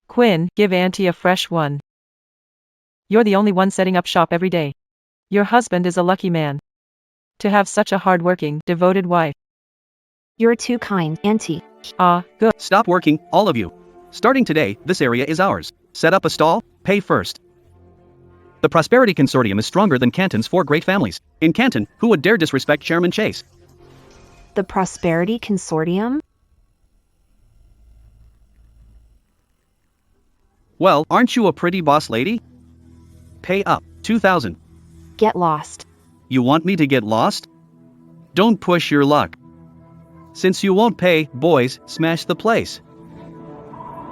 Quinn, give Auntie a fresh one. You're the only one setting up shop every day. Your husband is a lucky man to have such a hard-working, devoted wife. You're too kind, Auntie. Ah, good. Stop working, all of you. Starting today, this area is ours. Set up a stall, pay first. The Prosperity Consortium is stronger than Canton's 4 great families. In Canton, who would dare disrespect Chairman Chase? The Prosperity Consortium? Well, aren't you a pretty boss lady? Pay up, 2,000. Get lost. You want me to get lost? Don't push your luck. Since you won't pay, boys, smash the place.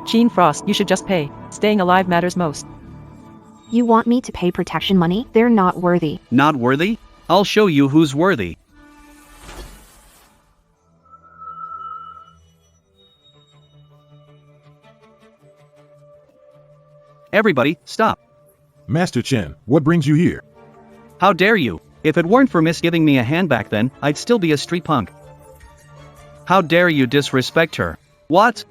Gene Frost, you should just pay. Staying alive matters most. You want me to pay protection money? They're not worthy. Not worthy? I'll show you who's worthy. Everybody, stop. Master Chen, what brings you here? How dare you? If it weren't for Miss giving me a hand back then, I'd still be a street punk. How dare you disrespect her? What?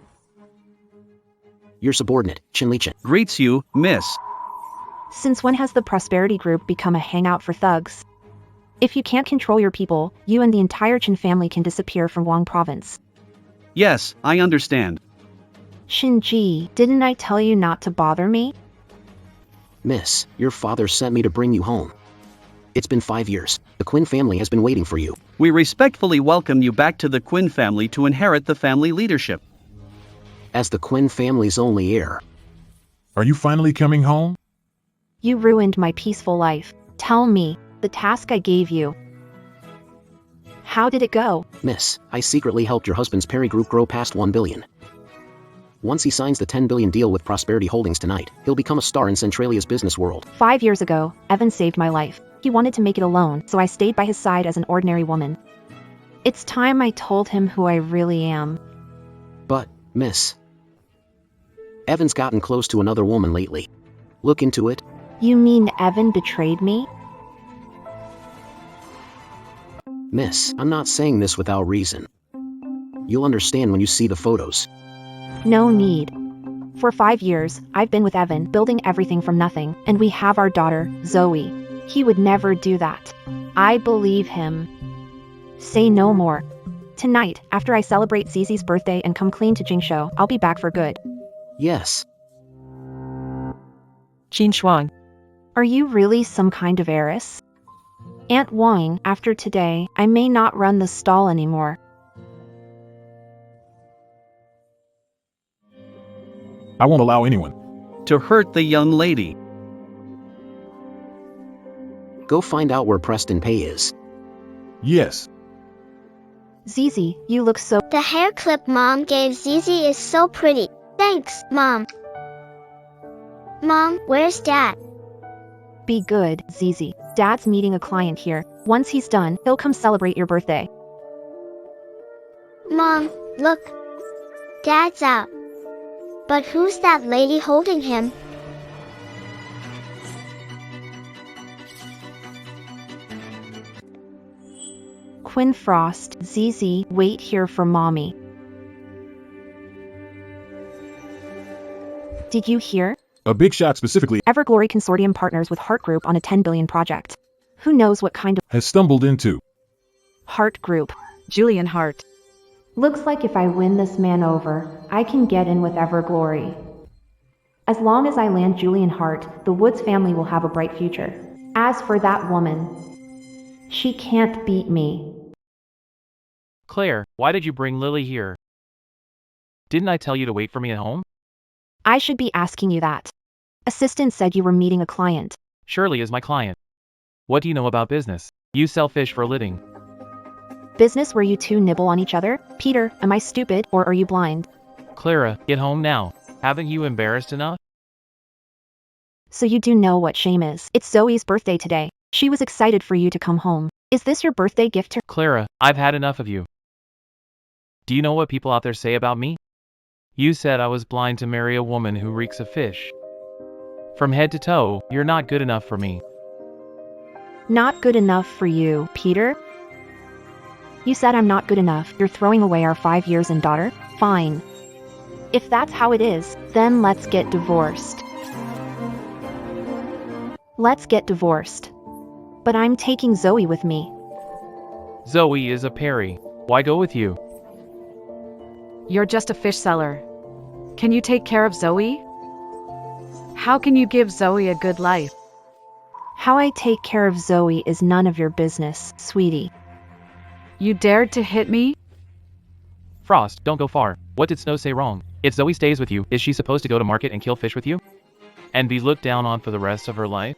Your subordinate, Chen Li Chen. Greets you, Miss. Since when has the Prosperity Group become a hangout for thugs? If you can't control your people, you and the entire Chen family can disappear from Wang Province. Yes, I understand. Shinji, didn't I tell you not to bother me? Miss, your father sent me to bring you home. It's been 5 years. The Quinn family has been waiting for you. We respectfully welcome you back to the Quinn family to inherit the family leadership. As the Quinn family's only heir. Are you finally coming home? You ruined my peaceful life. Tell me, the task I gave you. How did it go? Miss, I secretly helped your husband's Perry Group grow past 1 billion. Once he signs the 10 billion deal with Prosperity Holdings tonight, he'll become a star in Centralia's business world. 5 years ago, Evan saved my life. He wanted to make it alone, so I stayed by his side as an ordinary woman. It's time I told him who I really am. But, Miss, Evan's gotten close to another woman lately. Look into it. You mean Evan betrayed me? Miss, I'm not saying this without reason. You'll understand when you see the photos. No need. For 5 years, I've been with Evan, building everything from nothing, and we have our daughter, Zoe. He would never do that. I believe him. Say no more. Tonight, after I celebrate Zizi's birthday and come clean to Jingshou, I'll be back for good. Yes. Qin Shuang. Are you really some kind of heiress? Aunt Wang, after today, I may not run the stall anymore. I won't allow anyone to hurt the young lady. Go find out where Preston Pei is. Yes. Zizi, you look so— The hair clip Mom gave Zizi is so pretty. Thanks, Mom. Mom, where's Dad? Be good, Zizi. Dad's meeting a client here. Once he's done, he'll come celebrate your birthday. Mom, look. Dad's out. But who's that lady holding him? Quinn Frost, Zizi, wait here for Mommy. Did you hear? A big shot specifically Everglory Consortium partners with Heart Group on a 10 billion project. Who knows what kind of has stumbled into. Heart Group? Julian Hart. Looks like if I win this man over, I can get in with Everglory. As long as I land Julian Hart, the Woods family will have a bright future. As for that woman, she can't beat me. Claire, why did you bring Lily here? Didn't I tell you to wait for me at home? I should be asking you that. Assistant said you were meeting a client. Shirley is my client. What do you know about business? You sell fish for a living. Business where you two nibble on each other? Peter, am I stupid or are you blind? Clara, get home now. Haven't you embarrassed enough? So you do know what shame is. It's Zoe's birthday today. She was excited for you to come home. Is this your birthday gift to her? Clara, I've had enough of you. Do you know what people out there say about me? You said I was blind to marry a woman who reeks of fish. From head to toe, you're not good enough for me. Not good enough for you, Peter? You said I'm not good enough. You're throwing away our 5 years and daughter? Fine. If that's how it is, then let's get divorced. Let's get divorced. But I'm taking Zoe with me. Zoe is a Perry. Why go with you? You're just a fish seller. Can you take care of Zoe? How can you give Zoe a good life? How I take care of Zoe is none of your business, sweetie. You dared to hit me? Frost, don't go far. What did Snow say wrong? If Zoe stays with you, is she supposed to go to market and kill fish with you? And be looked down on for the rest of her life?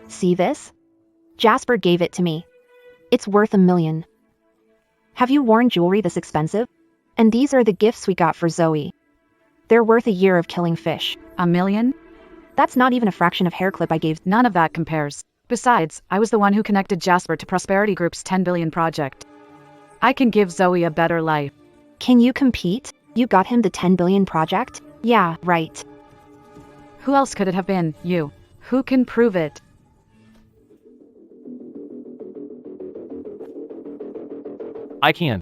See this? Jasper gave it to me. It's worth $1 million. Have you worn jewelry this expensive? And these are the gifts we got for Zoe. They're worth a year of killing fish. $1 million? That's not even a fraction of hair clip I gave. None of that compares. Besides, I was the one who connected Jasper to Prosperity Group's 10 billion project. I can give Zoe a better life. Can you compete? You got him the 10 billion project? Yeah, right. Who else could it have been? You. Who can prove it? I can.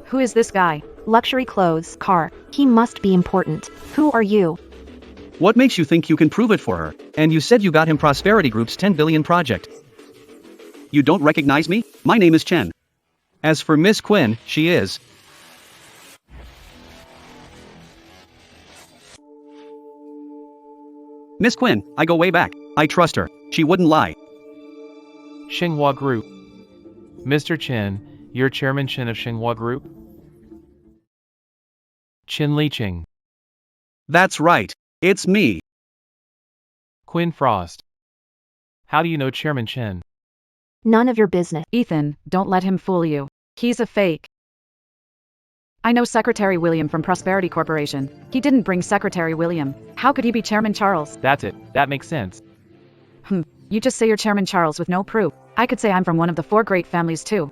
Who is this guy? Luxury clothes, car. He must be important. Who are you? What makes you think you can prove it for her? And you said you got him Prosperity Group's 10 billion project. You don't recognize me? My name is Chen. As for Miss Quinn, she is. Miss Quinn, I go way back. I trust her. She wouldn't lie. Xinhua Group. Mr. Chen, you're Chairman Chen of Xinhua Group? Chen Liqing. That's right. It's me. Quinn Frost. How do you know Chairman Chen? None of your business. Ethan, don't let him fool you. He's a fake. I know Secretary William from Prosperity Corporation. He didn't bring Secretary William. How could he be Chairman Charles? That's it. That makes sense. You just say you're Chairman Charles with no proof. I could say I'm from one of the 4 great families too.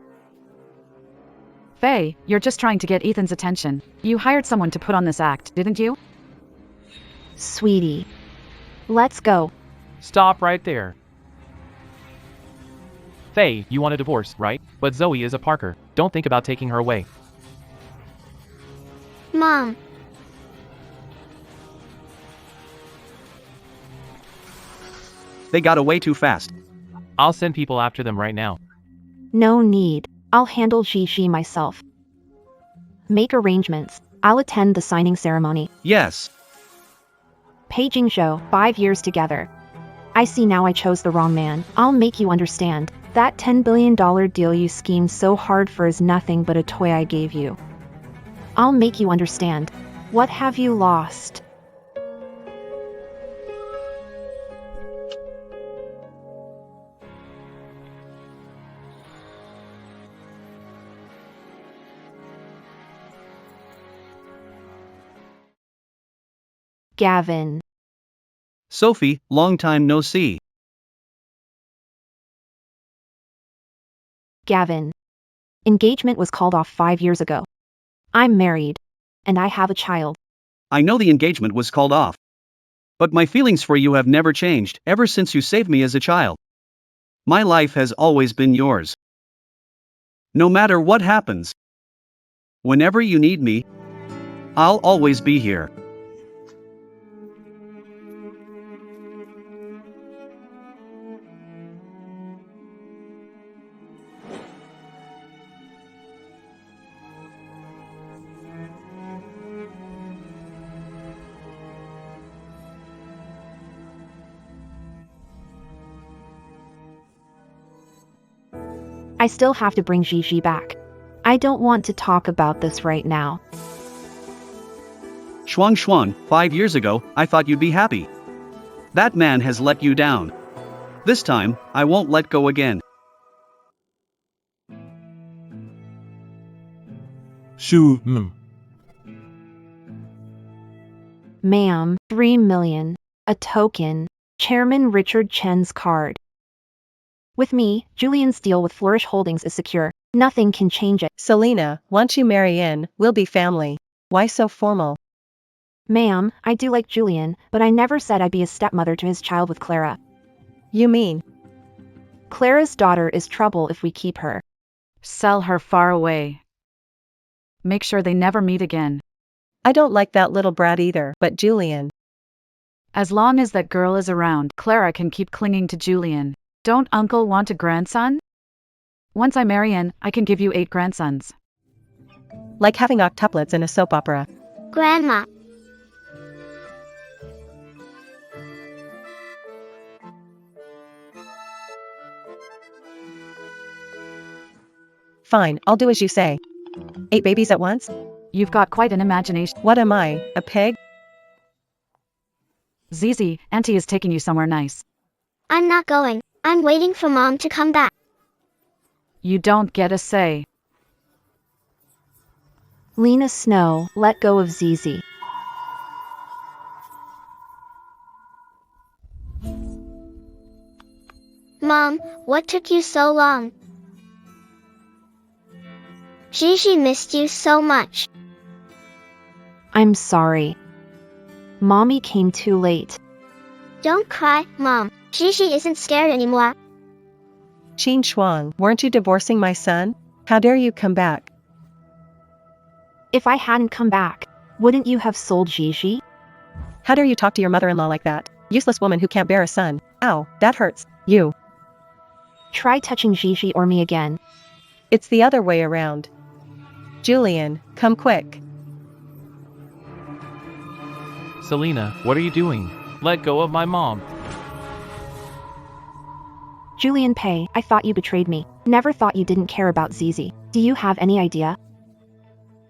Faye, you're just trying to get Ethan's attention. You hired someone to put on this act, didn't you? Sweetie. Let's go. Stop right there. Faye, you want a divorce, right? But Zoe is a Parker. Don't think about taking her away. Mom. They got away too fast. I'll send people after them right now. No need. I'll handle Gigi myself. Make arrangements. I'll attend the signing ceremony. Yes. Paging show, 5 years together. I see now I chose the wrong man. I'll make you understand. That $10 billion deal you schemed so hard for is nothing but a toy I gave you. I'll make you understand. What have you lost? Gavin. Sophie, long time no see. Gavin. Engagement was called off 5 years ago. I'm married. And I have a child. I know the engagement was called off. But my feelings for you have never changed ever since you saved me as a child. My life has always been yours. No matter what happens. Whenever you need me, I'll always be here. I still have to bring Gigi back. I don't want to talk about this right now. Shuang, 5 years ago, I thought you'd be happy. That man has let you down. This time, I won't let go again. Shu, Ma'am, 3 million. A token. Chairman Richard Chen's card. With me, Julian's deal with Flourish Holdings is secure. Nothing can change it. Selena, once you marry in, we'll be family. Why so formal? Ma'am, I do like Julian, but I never said I'd be a stepmother to his child with Clara. You mean? Clara's daughter is trouble if we keep her. Sell her far away. Make sure they never meet again. I don't like that little brat either, but Julian. As long as that girl is around, Clara can keep clinging to Julian. Don't Uncle want a grandson? Once I marry in, I can give you 8 grandsons. Like having octuplets in a soap opera. Grandma. Fine, I'll do as you say. 8 babies at once? You've got quite an imagination. What am I, a pig? Zizi, Auntie is taking you somewhere nice. I'm not going. I'm waiting for Mom to come back. You don't get a say. Lena Snow, let go of Zizi. Mom, what took you so long? Gigi missed you so much. I'm sorry. Mommy came too late. Don't cry, Mom. Gigi isn't scared anymore. Qin Shuang, weren't you divorcing my son? How dare you come back? If I hadn't come back, wouldn't you have sold Gigi? How dare you talk to your mother-in-law like that? Useless woman who can't bear a son. Ow, that hurts. You. Try touching Gigi or me again. It's the other way around. Julian, come quick. Selena, what are you doing? Let go of my mom. Julian Pei, I thought you betrayed me. Never thought you didn't care about Zizi. Do you have any idea?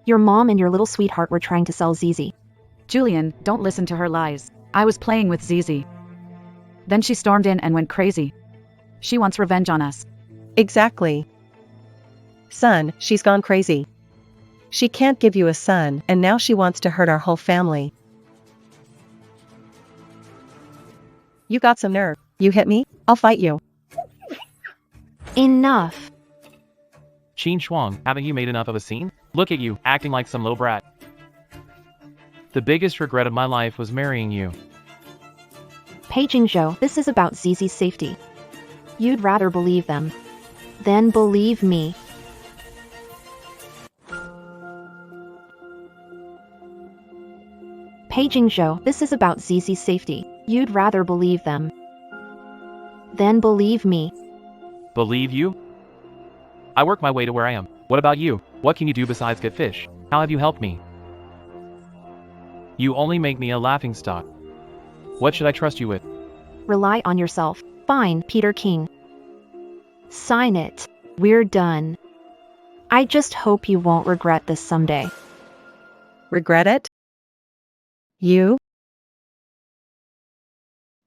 Your mom and your little sweetheart were trying to sell Zizi. Julian, don't listen to her lies. I was playing with Zizi. Then she stormed in and went crazy. She wants revenge on us. Exactly. Son, she's gone crazy. She can't give you a son, and now she wants to hurt our whole family. You got some nerve. You hit me? I'll fight you. Enough. Qin Shuang, haven't you made enough of a scene? Look at you, acting like some little brat. The biggest regret of my life was marrying you. Pei Jingzhou, this is about Zizi's safety. You'd rather believe them. Then believe me. Pei Jingzhou, this is about Zizi's safety. You'd rather believe them. Then believe me. Believe you? I work my way to where I am. What about you? What can you do besides get fish? How have you helped me? You only make me a laughingstock. What should I trust you with? Rely on yourself. Fine, Peter King. Sign it. We're done. I just hope you won't regret this someday. Regret it? You?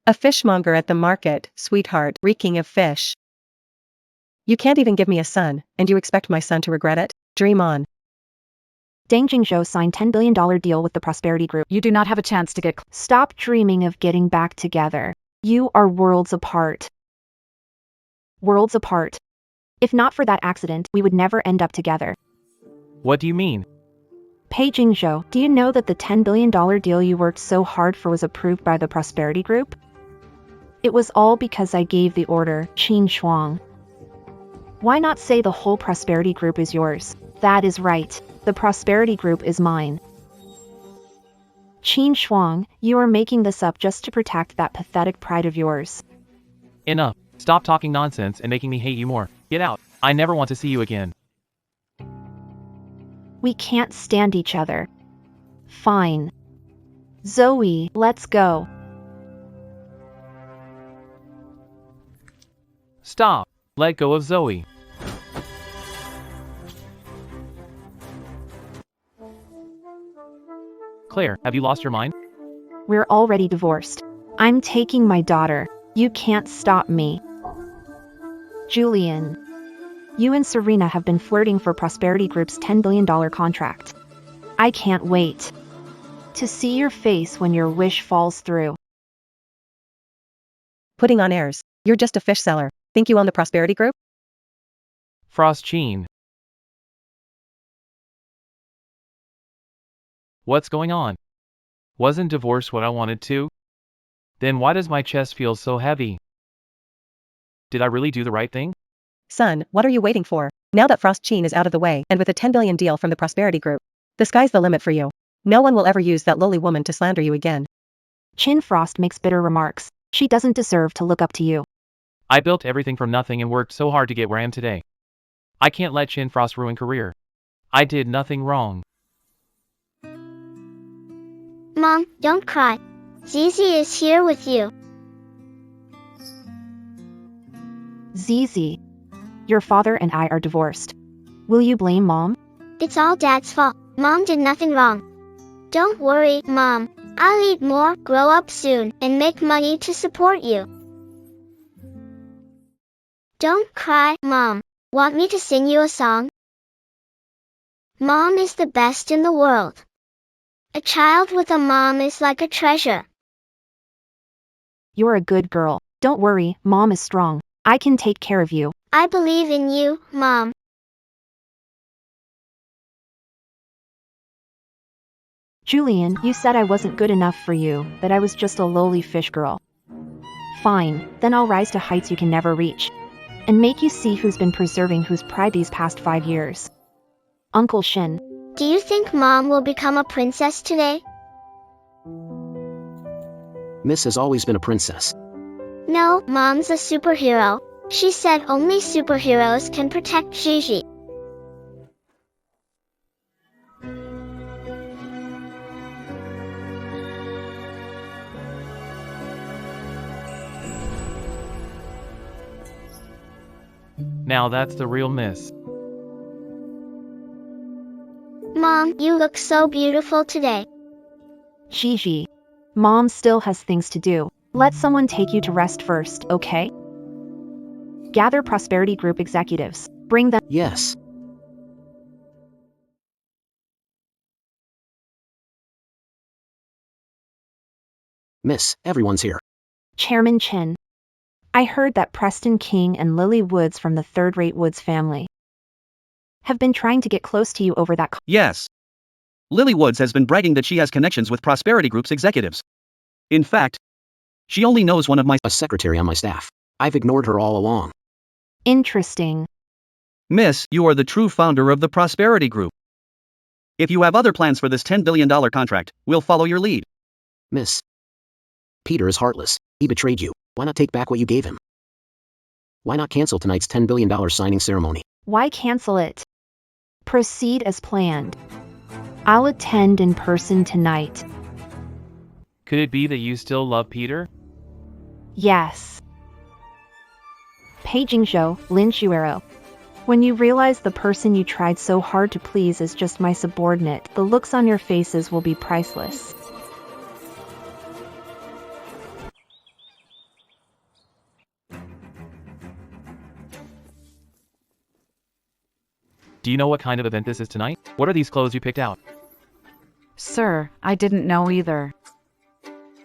A fishmonger at the market, sweetheart, reeking of fish. You can't even give me a son, and you expect my son to regret it? Dream on. Deng Jingzhou signed $10 billion deal with the Prosperity Group. You do not have a chance to get. Stop dreaming of getting back together. You are worlds apart. Worlds apart. If not for that accident, we would never end up together. What do you mean? Pei Jingzhou, do you know that the $10 billion deal you worked so hard for was approved by the Prosperity Group? It was all because I gave the order, Qin Shuang. Why not say the whole Prosperity Group is yours? That is right. The Prosperity Group is mine. Qin Shuang, you are making this up just to protect that pathetic pride of yours. Enough. Stop talking nonsense and making me hate you more. Get out. I never want to see you again. We can't stand each other. Fine. Zoe, let's go. Stop. Let go of Zoe. Claire, have you lost your mind? We're already divorced. I'm taking my daughter. You can't stop me. Julian. You and Serena have been flirting for Prosperity Group's $10 billion contract. I can't wait to see your face when your wish falls through. Putting on airs. You're just a fish seller. Think you own the Prosperity Group? Frost Sheen. What's going on? Wasn't divorce what I wanted to? Then why does my chest feel so heavy? Did I really do the right thing? Son, what are you waiting for? Now that Frost Sheen is out of the way, and with a $10 billion deal from the Prosperity Group, the sky's the limit for you. No one will ever use that lowly woman to slander you again. Chin Frost makes bitter remarks. She doesn't deserve to look up to you. I built everything from nothing and worked so hard to get where I am today. I can't let Chin Frost ruin career. I did nothing wrong. Mom, don't cry. Zizi is here with you. Zizi, your father and I are divorced. Will you blame Mom? It's all Dad's fault. Mom did nothing wrong. Don't worry, Mom. I'll eat more, grow up soon, and make money to support you. Don't cry, Mom. Want me to sing you a song? Mom is the best in the world. A child with a mom is like a treasure. You're a good girl. Don't worry, Mom is strong. I can take care of you. I believe in you, Mom. Julian, you said I wasn't good enough for you, that I was just a lowly fish girl. Fine, then I'll rise to heights you can never reach. And make you see who's been preserving whose pride these past 5 years. Uncle Shin. Do you think Mom will become a princess today? Miss has always been a princess. No, Mom's a superhero. She said only superheroes can protect Gigi. Now that's the real Miss. Mom, you look so beautiful today. Gigi. Mom still has things to do. Let someone take you to rest first, okay? Gather Prosperity Group executives. Bring them. Yes. Miss, everyone's here. Chairman Chin. I heard that Preston King and Lily Woods from the third-rate Woods family have been trying to get close to you over that. Yes. Lily Woods has been bragging that she has connections with Prosperity Group's executives. In fact, she only knows one of my A secretary on my staff. I've ignored her all along. Interesting. Miss, you are the true founder of the Prosperity Group. If you have other plans for this $10 billion contract, we'll follow your lead. Miss. Peter is heartless. He betrayed you. Why not take back what you gave him? Why not cancel tonight's $10 billion signing ceremony? Why cancel it? Proceed as planned. I'll attend in person tonight. Could it be that you still love Peter? Yes. Paging Zhou, Lin Shuero. When you realize the person you tried so hard to please is just my subordinate, the looks on your faces will be priceless. Do you know what kind of event this is tonight? What are these clothes you picked out? Sir, I didn't know either.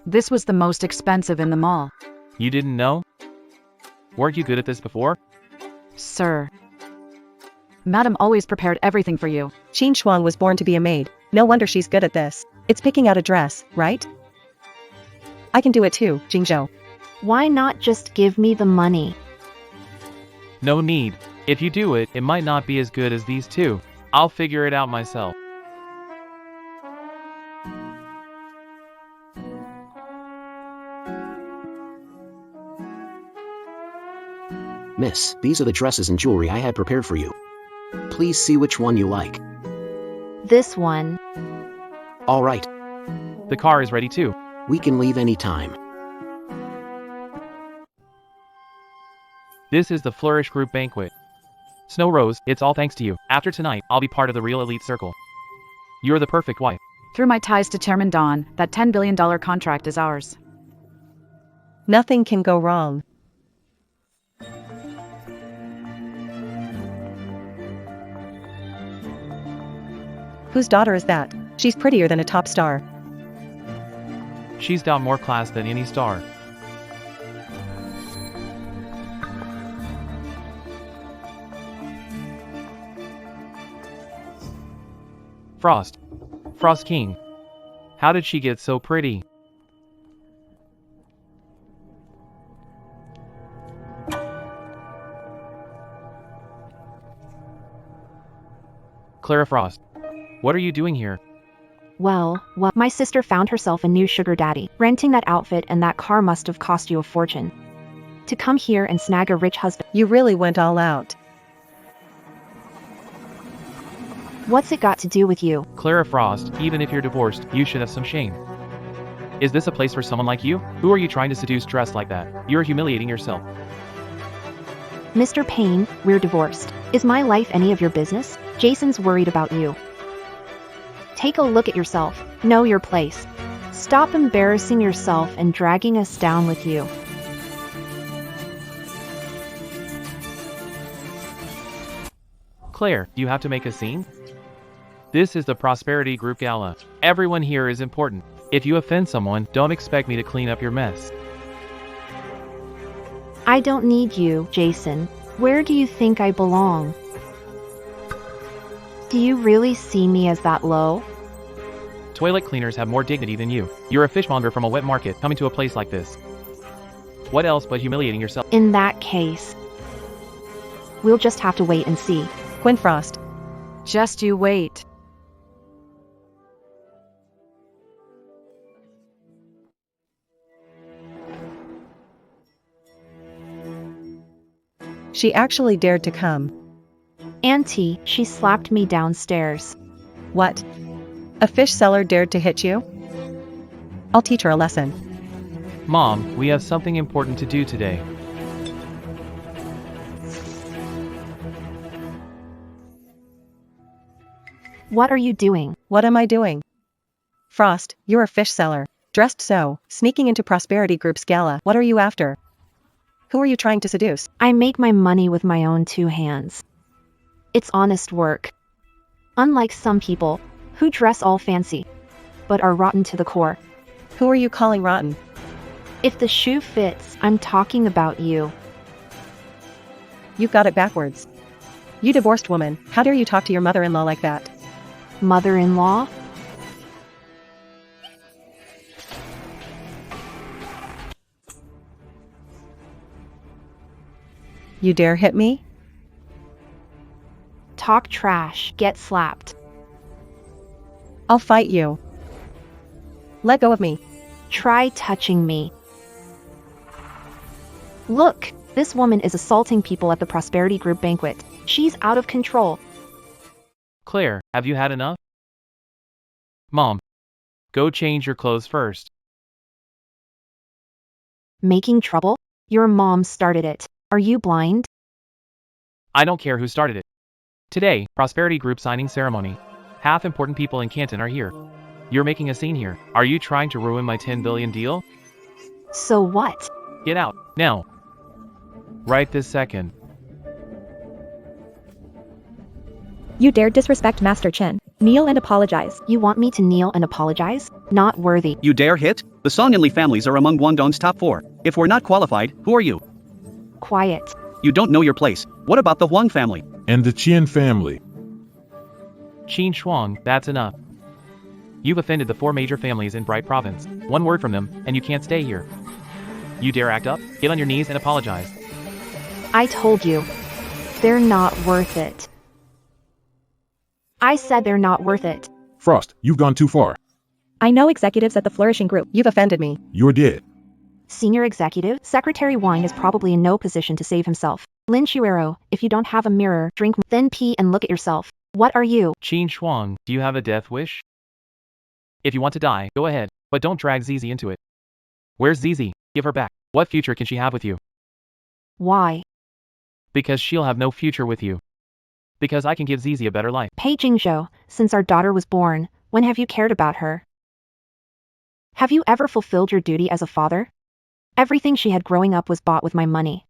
This was the most expensive in the mall. You didn't know? Weren't you good at this before? Sir. Madam always prepared everything for you. Qin Shuang was born to be a maid. No wonder she's good at this. It's picking out a dress, right? I can do it too, Jingzhou. Why not just give me the money? No need. If you do it, it might not be as good as these two. I'll figure it out myself. Miss, these are the dresses and jewelry I had prepared for you. Please see which one you like. This one. All right. The car is ready too. We can leave any time. This is the Flourish Group banquet. Snow Rose, it's all thanks to you. After tonight, I'll be part of the real elite circle. You're the perfect wife. Through my ties to Chairman Don, that $10 billion contract is ours. Nothing can go wrong. Whose daughter is that? She's prettier than a top star. She's got more class than any star. Frost. Frost King. How did she get so pretty? Clara Frost. What are you doing here? Well, my sister found herself a new sugar daddy. Renting that outfit and that car must have cost you a fortune. To come here and snag a rich husband. You really went all out. What's it got to do with you? Clara Frost, even if you're divorced, you should have some shame. Is this a place for someone like you? Who are you trying to seduce dressed like that? You're humiliating yourself. Mr. Payne, we're divorced. Is my life any of your business? Jason's worried about you. Take a look at yourself. Know your place. Stop embarrassing yourself and dragging us down with you. Claire, do you have to make a scene? This is the Prosperity Group Gala. Everyone here is important. If you offend someone, don't expect me to clean up your mess. I don't need you, Jason. Where do you think I belong? Do you really see me as that low? Toilet cleaners have more dignity than you. You're a fishmonger from a wet market coming to a place like this. What else but humiliating yourself? In that case, we'll just have to wait and see. Quinn Frost. Just you wait. She actually dared to come. Auntie, she slapped me downstairs. What? A fish seller dared to hit you? I'll teach her a lesson. Mom, we have something important to do today. What are you doing? What am I doing? Frost, you're a fish seller. Dressed so, sneaking into Prosperity Group's gala. What are you after? Who are you trying to seduce? I make my money with my own two hands. It's honest work. Unlike some people, who dress all fancy, but are rotten to the core. Who are you calling rotten? If the shoe fits, I'm talking about you. You've got it backwards. You divorced woman, how dare you talk to your mother-in-law like that? Mother-in-law? You dare hit me? Talk trash, get slapped. I'll fight you. Let go of me. Try touching me. Look, this woman is assaulting people at the Prosperity Group banquet. She's out of control. Claire, have you had enough? Mom, go change your clothes first. Making trouble? Your mom started it. Are you blind? I don't care who started it. Today, Prosperity Group signing ceremony. Half important people in Canton are here. You're making a scene here. Are you trying to ruin my 10 billion deal? So what? Get out, now. Right this second. You dared disrespect Master Chen. Kneel and apologize. You want me to kneel and apologize? Not worthy. You dare hit? The Song-Yunli families are among Guangdong's top 4. If we're not qualified, who are you? Quiet. You don't know your place. What about the Huang family? And the Qian family. Qin Shuang, that's enough. You've offended the 4 major families in Bright Province. One word from them, and you can't stay here. You dare act up? Get on your knees and apologize. I told you. They're not worth it. I said they're not worth it. Frost, you've gone too far. I know executives at the Flourishing Group. You've offended me. You're dead. Senior executive, Secretary Wang is probably in no position to save himself. Lin Shuero, if you don't have a mirror, drink, then pee and look at yourself. What are you? Qin Shuang, do you have a death wish? If you want to die, go ahead, but don't drag Zizi into it. Where's Zizi? Give her back. What future can she have with you? Why? Because she'll have no future with you. Because I can give Zizi a better life. Pei Jingzhou, since our daughter was born, when have you cared about her? Have you ever fulfilled your duty as a father? Everything she had growing up was bought with my money.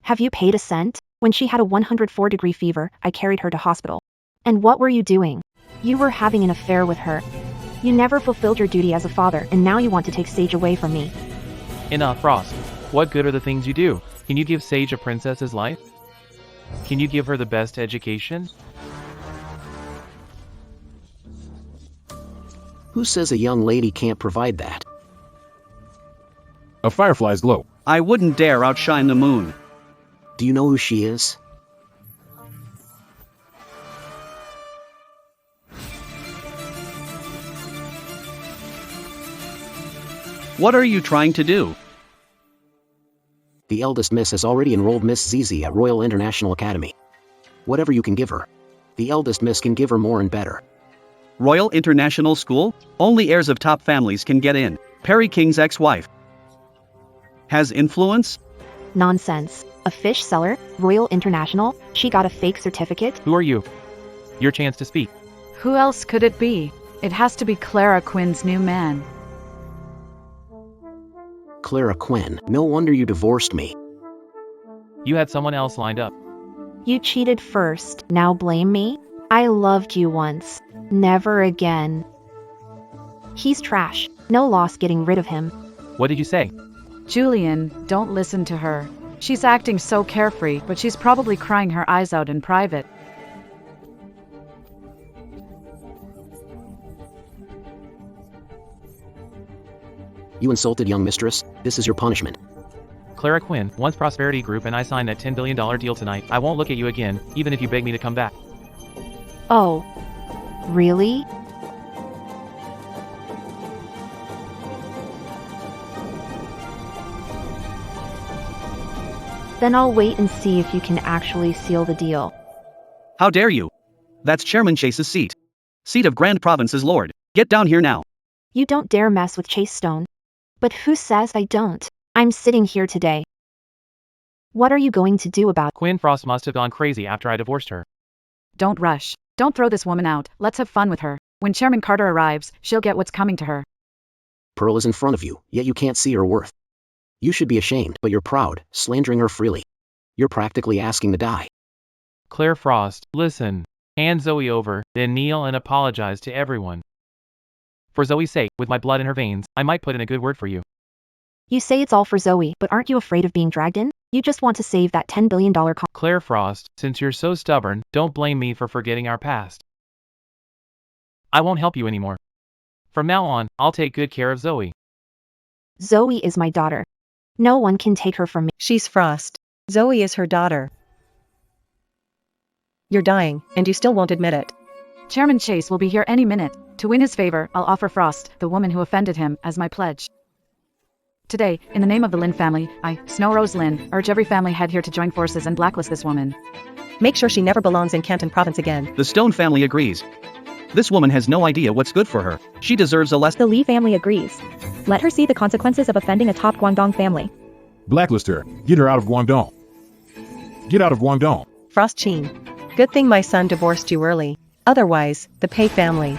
Have you paid a cent? When she had a 104-degree fever, I carried her to hospital. And what were you doing? You were having an affair with her. You never fulfilled your duty as a father, and now you want to take Sage away from me. Enough, Frost. What good are the things you do? Can you give Sage a princess's life? Can you give her the best education? Who says a young lady can't provide that? A firefly's glow. I wouldn't dare outshine the moon. Do you know who she is? What are you trying to do? The eldest miss has already enrolled Miss Zizi at Royal International Academy. Whatever you can give her. The eldest miss can give her more and better. Royal International School? Only heirs of top families can get in. Perry King's ex-wife. Has influence? Nonsense. A fish seller? Royal International? She got a fake certificate? Who are you? Your chance to speak. Who else could it be? It has to be Clara Quinn's new man. Clara Quinn, no wonder you divorced me. You had someone else lined up. You cheated first, now blame me? I loved you once. Never again. He's trash. No loss getting rid of him. What did you say? Julian, don't listen to her. She's acting so carefree, but she's probably crying her eyes out in private. You insulted young mistress, this is your punishment. Clara Quinn, once Prosperity Group and I signed that $10 billion deal tonight. I won't look at you again, even if you beg me to come back. Oh. Really? Then I'll wait and see if you can actually seal the deal. How dare you? That's Chairman Chase's seat. Seat of Grand Province's lord. Get down here now. You don't dare mess with Chase Stone. But who says I don't? I'm sitting here today. What are you going to do about it? Quinn Frost must have gone crazy after I divorced her. Don't rush. Don't throw this woman out. Let's have fun with her. When Chairman Carter arrives, she'll get what's coming to her. Pearl is in front of you, yet you can't see her worth. You should be ashamed, but you're proud, slandering her freely. You're practically asking to die. Claire Frost, listen. Hand Zoe over, then kneel and apologize to everyone. For Zoe's sake, with my blood in her veins, I might put in a good word for you. You say it's all for Zoe, but aren't you afraid of being dragged in? You just want to save that $10 billion Claire Frost, since you're so stubborn, don't blame me for forgetting our past. I won't help you anymore. From now on, I'll take good care of Zoe. Zoe is my daughter. No one can take her from me. She's Frost. Zoe is her daughter. You're dying, and you still won't admit it. Chairman Chase will be here any minute. To win his favor, I'll offer Frost, the woman who offended him, as my pledge. Today, in the name of the Lynn family, I, Snow Rose Lynn, urge every family head here to join forces and blacklist this woman. Make sure she never belongs in Canton Province again. The Stone family agrees. This woman has no idea what's good for her. She deserves a lesson. The Lee family agrees. Let her see the consequences of offending a top Guangdong family. Blacklist her. Get her out of Guangdong. Get out of Guangdong. Frost Chin. Good thing my son divorced you early. Otherwise, the Pei family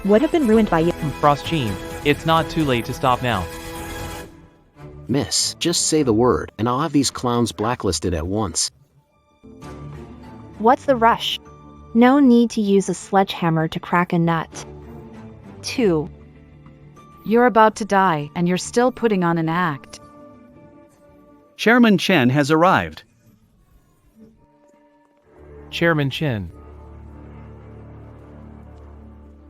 would have been ruined by you. Frost Chin, it's not too late to stop now. Miss, just say the word, and I'll have these clowns blacklisted at once. What's the rush? No need to use a sledgehammer to crack a nut. 2. You're about to die, and you're still putting on an act. Chairman Chen has arrived. Chairman Chen.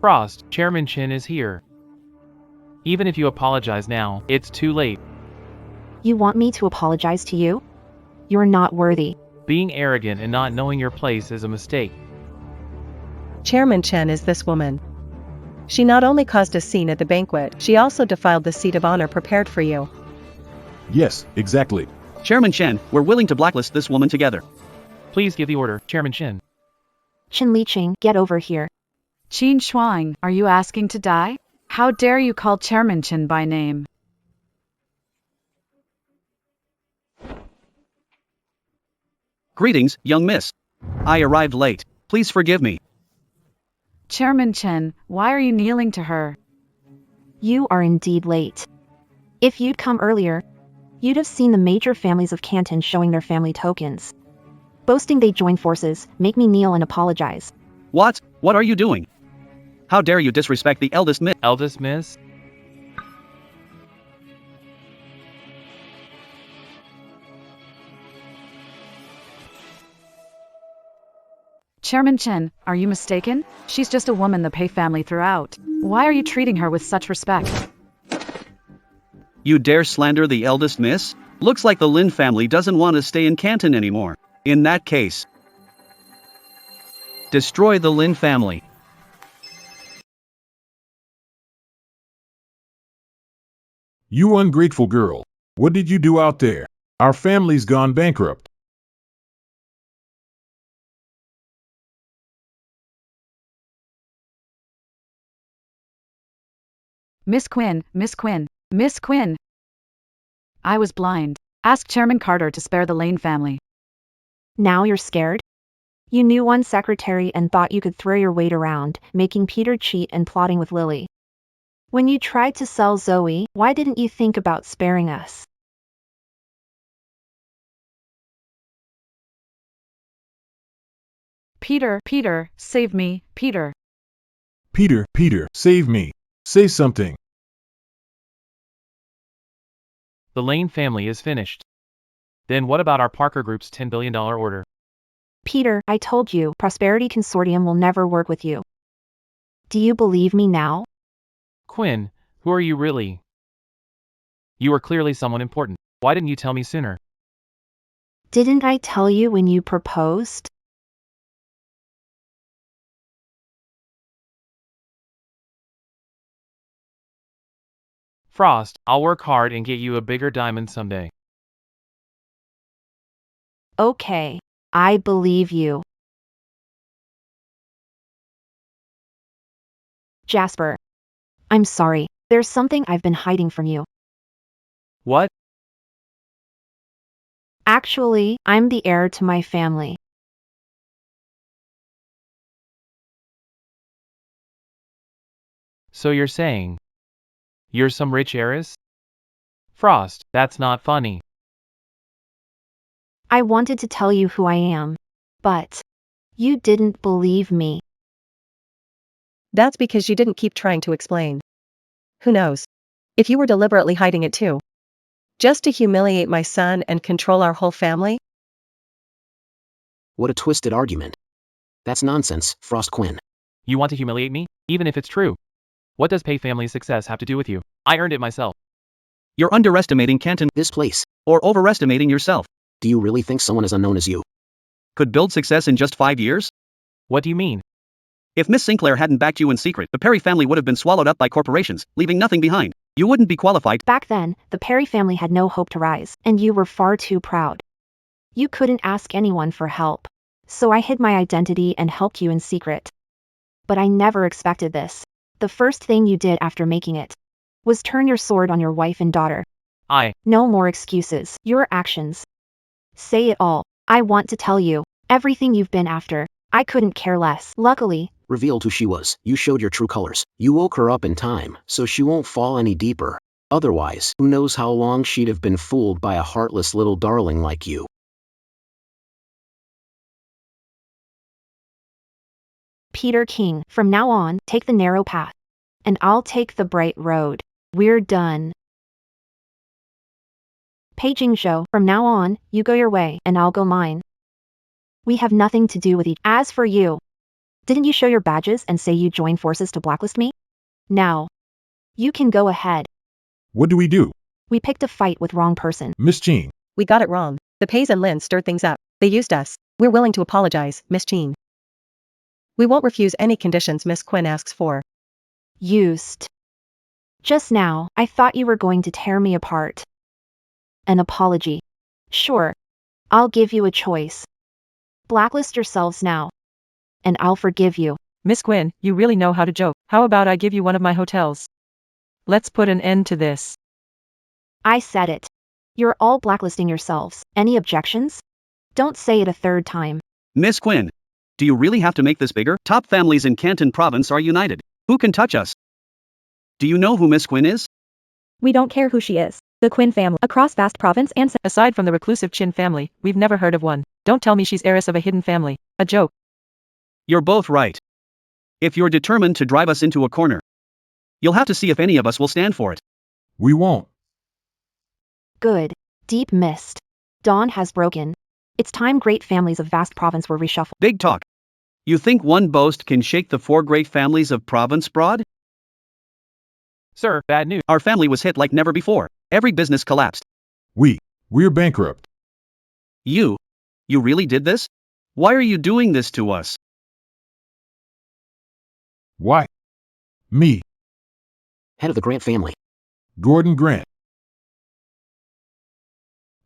Frost, Chairman Chen is here. Even if you apologize now, it's too late. You want me to apologize to you? You're not worthy. Being arrogant and not knowing your place is a mistake. Chairman Chen is this woman. She not only caused a scene at the banquet, she also defiled the seat of honor prepared for you. Yes, exactly. Chairman Chen, we're willing to blacklist this woman together. Please give the order, Chairman Chen. Chen Liqing, get over here. Qin Shuang, are you asking to die? How dare you call Chairman Chen by name? Greetings, young miss. I arrived late. Please forgive me. Chairman Chen, why are you kneeling to her? You are indeed late. If you'd come earlier, you'd have seen the major families of Canton showing their family tokens. Boasting they join forces, make me kneel and apologize. What? What are you doing? How dare you disrespect the eldest miss? Eldest miss? Chairman Chen, are you mistaken? She's just a woman the Pei family threw out. Why are you treating her with such respect? You dare slander the eldest miss? Looks like the Lin family doesn't want to stay in Canton anymore. In that case, destroy the Lin family. You ungrateful girl. What did you do out there? Our family's gone bankrupt. Miss Quinn, Miss Quinn, Miss Quinn. I was blind. Ask Chairman Carter to spare the Lane family. Now you're scared? You knew one secretary and thought you could throw your weight around, making Peter cheat and plotting with Lily. When you tried to sell Zoe, why didn't you think about sparing us? Peter, Peter, save me, Peter. Peter, Peter, save me. Say something. The Lane family is finished. Then what about our Parker Group's $10 billion order? Peter, I told you, Prosperity Consortium will never work with you. Do you believe me now? Quinn, who are you really? You are clearly someone important. Why didn't you tell me sooner? Didn't I tell you when you proposed? Frost, I'll work hard and get you a bigger diamond someday. Okay, I believe you. Jasper. I'm sorry, there's something I've been hiding from you. What? Actually, I'm the heir to my family. So you're saying you're some rich heiress? Frost, that's not funny. I wanted to tell you who I am, but you didn't believe me. That's because you didn't keep trying to explain. Who knows? If you were deliberately hiding it too. Just to humiliate my son and control our whole family? What a twisted argument. That's nonsense, Frost Quinn. You want to humiliate me? Even if it's true. What does pay family success have to do with you? I earned it myself. You're underestimating Canton This place. or overestimating yourself. Do you really think someone as unknown as you Could build success in just 5 years? What do you mean? If Miss Sinclair hadn't backed you in secret, the Perry family would have been swallowed up by corporations, leaving nothing behind. You wouldn't be qualified. Back then, the Perry family had no hope to rise, and you were far too proud. You couldn't ask anyone for help. So I hid my identity and helped you in secret. But I never expected this. The first thing you did after making it was turn your sword on your wife and daughter. No more excuses. Your actions say it all. I want to tell you everything you've been after. I couldn't care less. Luckily, revealed who she was, you showed your true colors. You woke her up in time, so she won't fall any deeper. Otherwise, who knows how long she'd have been fooled by a heartless little darling like you. Peter King, from now on, take the narrow path. And I'll take the bright road. We're done. Paging show, from now on, you go your way, and I'll go mine. We have nothing to do with each. As for you, didn't you show your badges and say you joined forces to blacklist me? Now, you can go ahead. What do we do? We picked a fight with wrong person. Miss Jean. We got it wrong. The Pays and Lynn stirred things up. They used us. We're willing to apologize, Miss Jean. We won't refuse any conditions Miss Quinn asks for. Used. Just now, I thought you were going to tear me apart. An apology. Sure. I'll give you a choice. Blacklist yourselves now. And I'll forgive you. Miss Quinn, you really know how to joke. How about I give you one of my hotels? Let's put an end to this. I said it. You're all blacklisting yourselves. Any objections? Don't say it a third time. Miss Quinn, do you really have to make this bigger? Top families in Canton Province are united. Who can touch us? Do you know who Miss Quinn is? We don't care who she is. The Quinn family, across vast province and aside from the reclusive Chin family, we've never heard of one. Don't tell me she's heiress of a hidden family. A joke. You're both right. If you're determined to drive us into a corner, you'll have to see if any of us will stand for it. We won't. Good. Deep mist. Dawn has broken. It's time great families of vast province were reshuffled. Big talk. You think one boast can shake the 4 great families of Province Broad? Sir, bad news. Our family was hit like never before. Every business collapsed. We're bankrupt. You really did this? Why are you doing this to us? Why? Me, Head of the Grant family. Gordon Grant.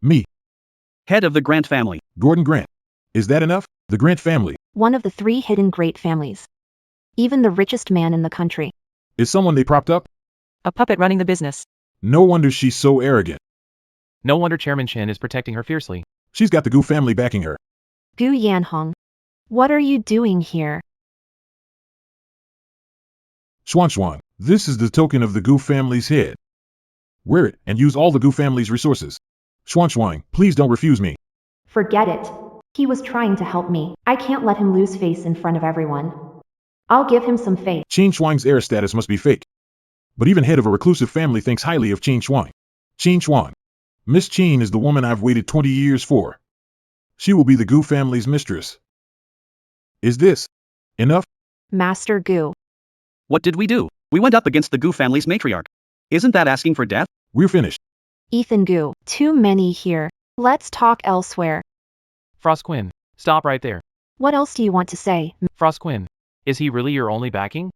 Me, Head of the Grant family. Gordon Grant. Is that enough? The Grant family. One of the 3 hidden great families. Even the richest man in the country. Is someone they propped up? A puppet running the business. No wonder she's so arrogant. No wonder Chairman Chen is protecting her fiercely. She's got the Gu family backing her. Gu Yanhong. What are you doing here? Xuan, this is the token of the Gu family's head. Wear it and use all the Gu family's resources. Xuan, please don't refuse me. Forget it. He was trying to help me. I can't let him lose face in front of everyone. I'll give him some face. Qin Shuang's heir status must be fake. But even head of a reclusive family thinks highly of Qin Shuang. Qin Shuang. Miss Qin is the woman I've waited 20 years for. She will be the Gu family's mistress. Is this enough? Master Gu. What did we do? We went up against the Gu family's matriarch. Isn't that asking for death? We're finished. Ethan Gu. Too many here. Let's talk elsewhere. Frost Quinn, stop right there. What else do you want to say? Frost Quinn, is he really your only backing?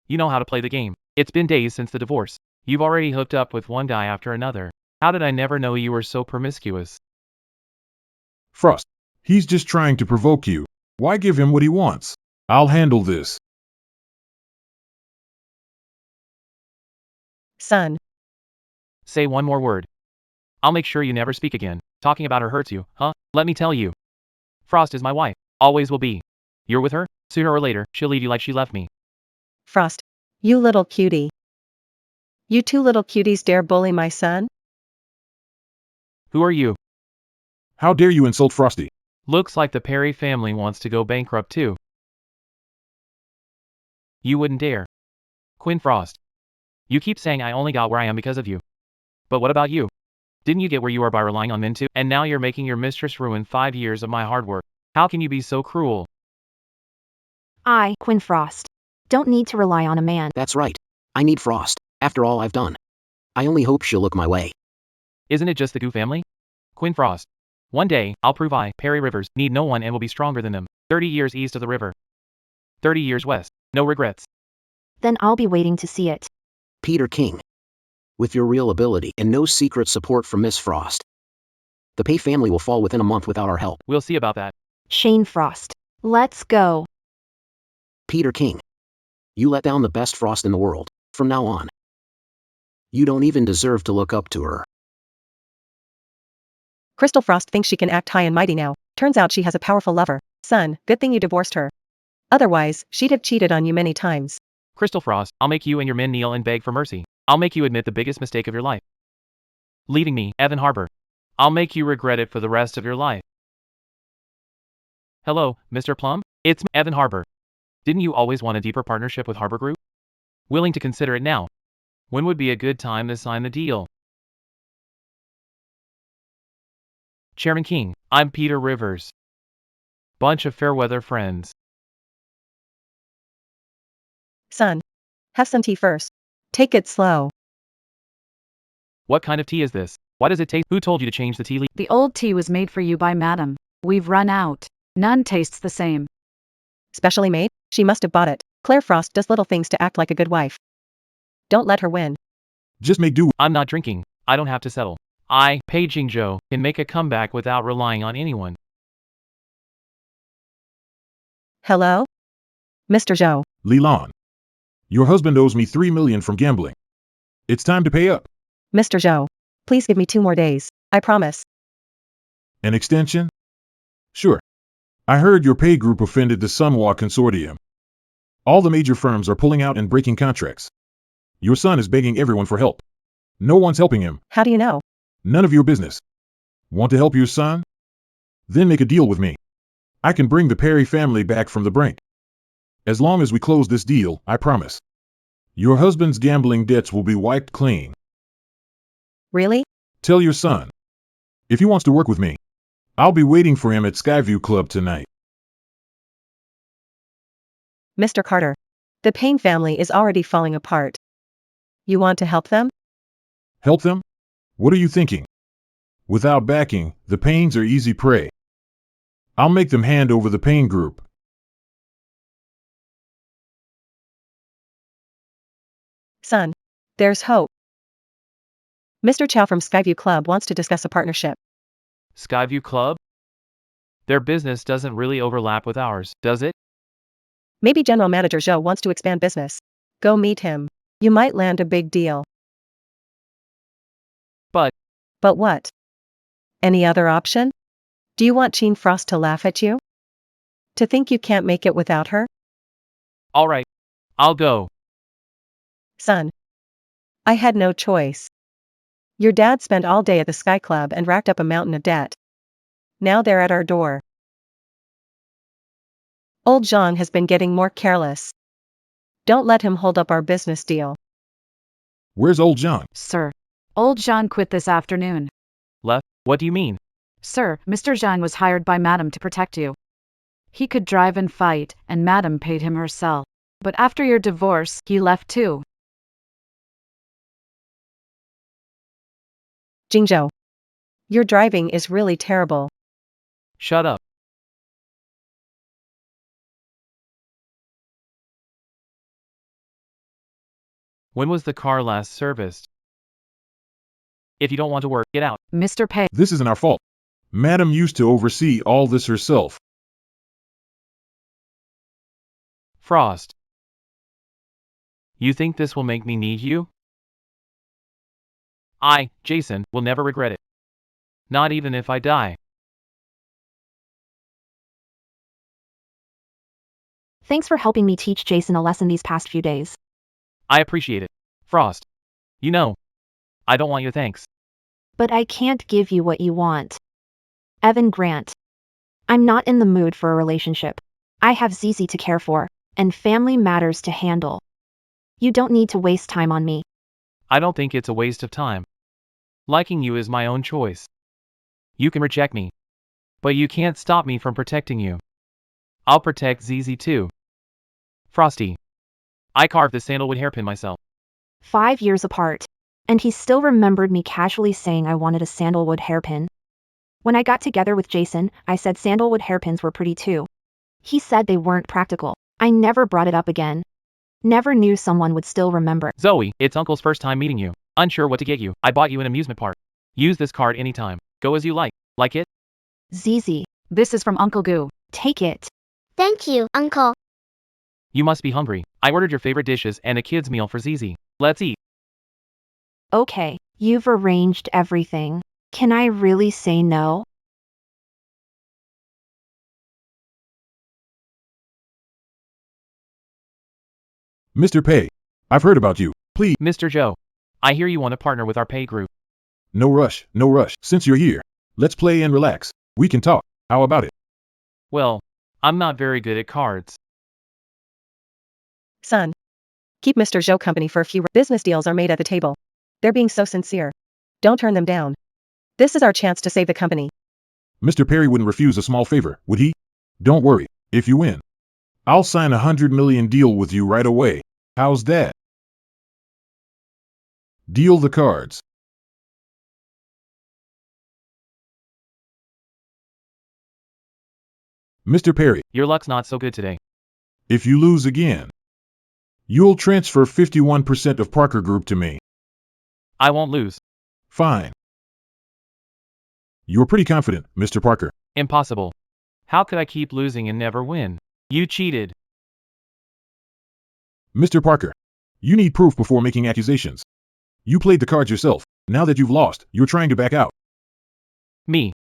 You know how to play the game. It's been days since the divorce. You've already hooked up with one guy after another. How did I never know you were so promiscuous? Frost. He's just trying to provoke you. Why give him what he wants? I'll handle this. Son. Say one more word. I'll make sure you never speak again. Talking about her hurts you, huh? Let me tell you. Frost is my wife. Always will be. You're with her? Sooner or later, she'll leave you like she left me. Frost. You little cutie. You 2 little cuties dare bully my son? Who are you? How dare you insult Frosty? Looks like the Perry family wants to go bankrupt too. You wouldn't dare. Quinn Frost. You keep saying I only got where I am because of you. But what about you? Didn't you get where you are by relying on men too? And now you're making your mistress ruin 5 years of my hard work. How can you be so cruel? I, Quinn Frost. Don't need to rely on a man. That's right. I need Frost, after all I've done. I only hope she'll look my way. Isn't it just the Gu family? Quinn Frost. One day, I'll prove I, Perry Rivers, need no one and will be stronger than them. 30 years east of the river. 30 years west. No regrets. Then I'll be waiting to see it. Peter King. With your real ability and no secret support from Miss Frost, the Pei family will fall within a month without our help. We'll see about that. Shane Frost. Let's go. Peter King. You let down the best Frost in the world. From now on, you don't even deserve to look up to her. Crystal Frost thinks she can act high and mighty now. Turns out she has a powerful lover. Son, good thing you divorced her. Otherwise, she'd have cheated on you many times. Crystal Frost, I'll make you and your men kneel and beg for mercy. I'll make you admit the biggest mistake of your life. Leaving me, Evan Harbor. I'll make you regret it for the rest of your life. Hello, Mr. Plum? It's me, Evan Harbor. Didn't you always want a deeper partnership with Harbor Group? Willing to consider it now. When would be a good time to sign the deal? Chairman King, I'm Peter Rivers. Bunch of fair-weather friends. Son. Have some tea first. Take it slow. What kind of tea is this? Why does it taste? Who told you to change the tea leaf? The old tea was made for you by Madam. We've run out. None tastes the same. Specially made? She must have bought it. Claire Frost does little things to act like a good wife. Don't let her win. Just make do. I'm not drinking. I don't have to settle. I, Paging Joe, can make a comeback without relying on anyone. Hello? Mr. Zhou. Lilan. Your husband owes me 3 million from gambling. It's time to pay up. Mr. Zhou. Please give me 2 more days. I promise. An extension? Sure. I heard your pay group offended the Sunhua Consortium. All the major firms are pulling out and breaking contracts. Your son is begging everyone for help. No one's helping him. How do you know? None of your business. Want to help your son? Then make a deal with me. I can bring the Perry family back from the brink. As long as we close this deal, I promise. Your husband's gambling debts will be wiped clean. Really? Tell your son. If he wants to work with me, I'll be waiting for him at Skyview Club tonight. Mr. Carter. The Payne family is already falling apart. You want to help them? Help them? What are you thinking? Without backing, the Paynes are easy prey. I'll make them hand over the Payne group. Son. There's hope. Mr. Chow from Skyview Club wants to discuss a partnership. Skyview Club? Their business doesn't really overlap with ours, does it? Maybe General Manager Zhou wants to expand business. Go meet him. You might land a big deal. But what? Any other option? Do you want Jean Frost to laugh at you? To think you can't make it without her? alright, I'll go. Son. I had no choice. Your dad spent all day at the Sky Club and racked up a mountain of debt. Now they're at our door. Old Zhang has been getting more careless. Don't let him hold up our business deal. Where's old John? Sir. Old Zhang quit this afternoon. Left? What do you mean? Sir, Mr. Zhang was hired by Madam to protect you. He could drive and fight, and Madam paid him herself. But after your divorce, he left too. Jingzhou. Your driving is really terrible. Shut up. When was the car last serviced? If you don't want to work, get out. Mr. Pei. This isn't our fault. Madam used to oversee all this herself. Frost. You think this will make me need you? I, Jason, will never regret it. Not even if I die. Thanks for helping me teach Jason a lesson these past few days. I appreciate it. Frost. You know, I don't want your thanks. But I can't give you what you want. Evan Grant. I'm not in the mood for a relationship. I have Zizi to care for, and family matters to handle. You don't need to waste time on me. I don't think it's a waste of time. Liking you is my own choice. You can reject me. But you can't stop me from protecting you. I'll protect ZZ too. Frosty. I carved the sandalwood hairpin myself. 5 years apart. And he still remembered me casually saying I wanted a sandalwood hairpin. When I got together with Jason, I said sandalwood hairpins were pretty too. He said they weren't practical. I never brought it up again. Never knew someone would still remember. Zoe, it's Uncle's first time meeting you. Unsure what to get you. I bought you an amusement park. Use this card anytime. Go as you like. Like it? Zizi. This is from Uncle Goo. Take it. Thank you, Uncle. You must be hungry. I ordered your favorite dishes and a kid's meal for ZZ. Let's eat. Okay, you've arranged everything. Can I really say no? Mr. Pei, I've heard about you. Please. Mr. Joe, I hear you want to partner with our pay group. No rush, no rush. Since you're here, let's play and relax. We can talk. How about it? Well, I'm not very good at cards. Son. Keep Mr. Zhou company for a few business deals are made at the table. They're being so sincere. Don't turn them down. This is our chance to save the company. Mr. Perry wouldn't refuse a small favor, would he? Don't worry, if you win, I'll sign a $100 million deal with you right away. How's that? Deal the cards. Mr. Perry, Your luck's not so good today. if you lose again, you'll transfer 51% of Parker Group to me. I won't lose. Fine. You're pretty confident, Mr. Parker. Impossible. How could I keep losing and never win? You cheated. Mr. Parker, you need proof before making accusations. You played the cards yourself. Now that you've lost, you're trying to back out. Me.